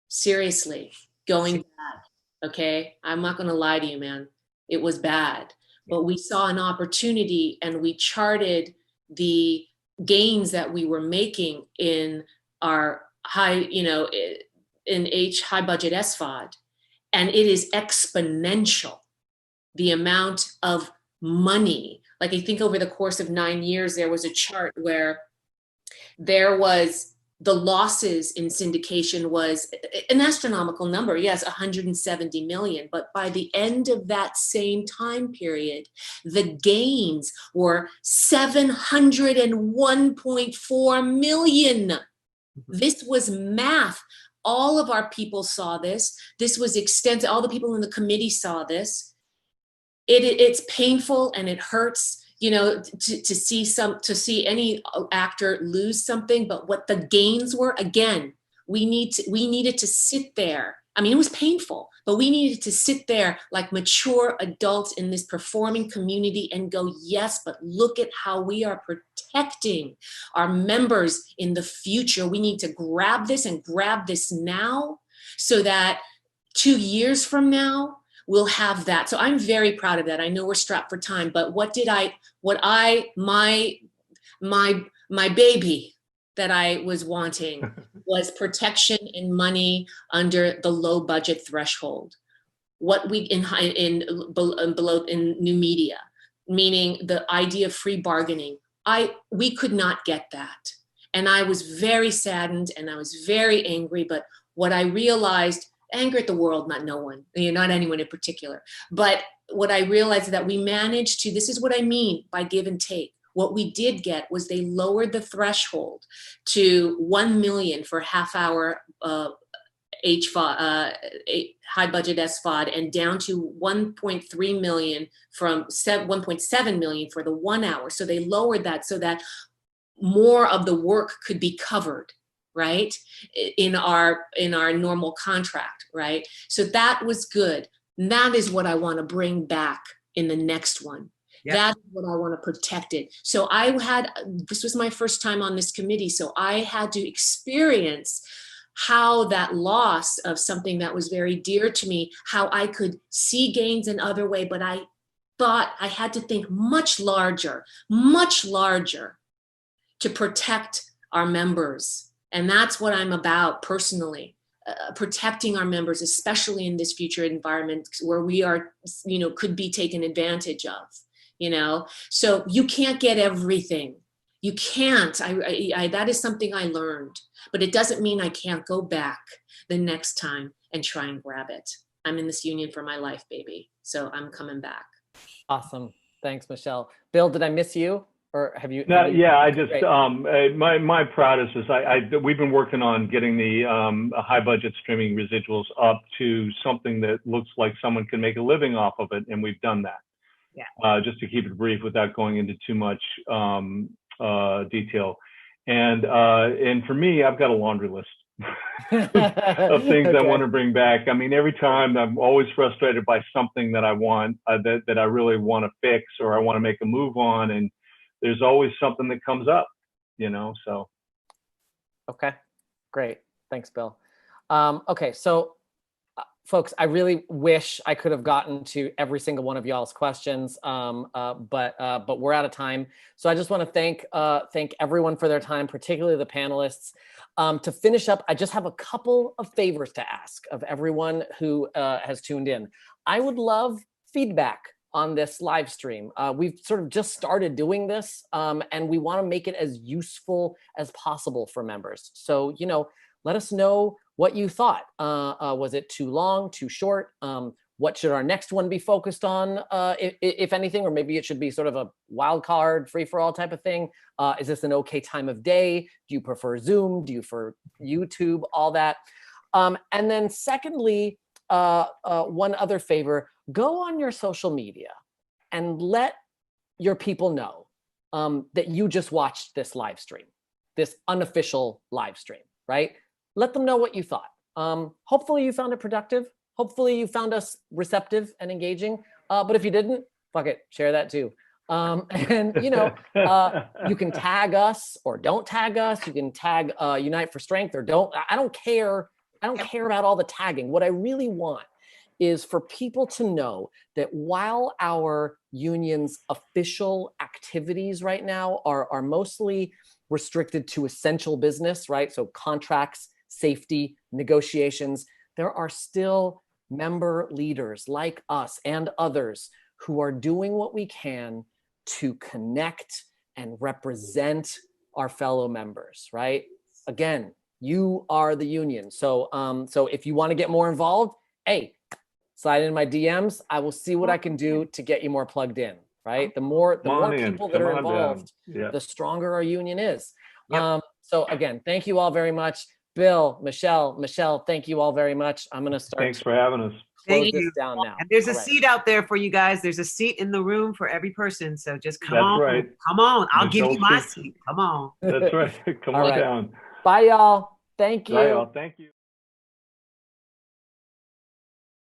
seriously, going bad, okay? I'm not gonna lie to you, man, it was bad. But we saw an opportunity, and we charted the gains that we were making in our high budget SVOD. And it is exponential, the amount of money. Like I think over the course of 9 years, there was a chart where there was the losses in syndication was an astronomical number. Yes, 170 million. But by the end of that same time period, the gains were 701.4 million. This was math. All of our people saw this. This was extensive. All the people in the committee saw this. It's painful and it hurts, you know, to see any actor lose something. But what the gains were, again, we needed to sit there. I mean, it was painful, but we needed to sit there like mature adults in this performing community and go, yes, but look at how we are protecting our members in the future. We need to grab this and grab this now so that 2 years from now, we'll have that. So I'm very proud of that. I know we're strapped for time, but my baby that I was wanting was protection and money under the low budget threshold. What we below in new media, meaning the idea of free bargaining, we could not get that. And I was very saddened and I was very angry, but what I realized, anger at the world, not no one, not anyone in particular, but what I realized is that we managed to, this is what I mean by give and take. What we did get was they lowered the threshold to 1 million for half-hour HVOD, high budget SVOD, and down to 1.3 million from 1.7 million for the 1 hour. So they lowered that so that more of the work could be covered, right, in our normal contract, right? So that was good. And that is what I want to bring back in the next one. Yep. That's what I want to protect it. So this was my first time on this committee, so I had to experience how that loss of something that was very dear to me, how I could see gains in other way, but I thought I had to think much larger to protect our members. And that's what I'm about personally, protecting our members, especially in this future environment where we are, could be taken advantage of. So you can't get everything. You can't. That is something I learned, but it doesn't mean I can't go back the next time and try and grab it. I'm in this union for my life, baby. So I'm coming back. Awesome. Thanks, Michelle. Bill, did I miss you? Or have you? No, yeah, I just, my proudest is we've been working on getting the high budget streaming residuals up to something that looks like someone can make a living off of it. And we've done that. Yeah. Just to keep it brief without going into too much detail. And for me, I've got a laundry list of things I want to bring back. I mean, every time I'm always frustrated by something that I want, that I really want to fix or I want to make a move on. And there's always something that comes up, so. Okay, great. Thanks, Bill. Okay, so folks, I really wish I could have gotten to every single one of y'all's questions, but we're out of time. So I just want to thank everyone for their time, particularly the panelists. To finish up, I just have a couple of favors to ask of everyone who has tuned in. I would love feedback on this live stream. We've sort of just started doing this, and we want to make it as useful as possible for members. So, let us know what you thought. Was it too long, too short? What should our next one be focused on, if anything, or maybe it should be sort of a wild card, free for all type of thing? Is this an okay time of day? Do you prefer Zoom? Do you prefer YouTube? All that. And then secondly, one other favor, go on your social media and let your people know that you just watched this live stream, this unofficial live stream, right? Let them know what you thought. Hopefully you found it productive. Hopefully you found us receptive and engaging. But if you didn't, fuck it, share that too. And you can tag us or don't tag us. You can tag Unite for Strength or don't. I don't care. I don't care about all the tagging. What I really want is for people to know that while our union's official activities right now are mostly restricted to essential business, right? So contracts, safety, negotiations, there are still member leaders like us and others who are doing what we can to connect and represent our fellow members, right? Again, you are the union. So, so if you want to get more involved, hey, slide in my DMs. I will see what I can do to get you more plugged in, right? The more people that are involved, the stronger our union is. Yep. So again, thank you all very much. Bill, Michelle, thank you all very much. I'm going to start. Thanks for having us. Close Thank this you. down now. And there's a All right. seat out there for you guys. There's a seat in the room for every person. So just come That's on. right. Come on. I'll give you Michelle's my seat. seat. Come on. That's right. Come All on right. down. Bye, y'all. Thank you. Bye, y'all. Thank you.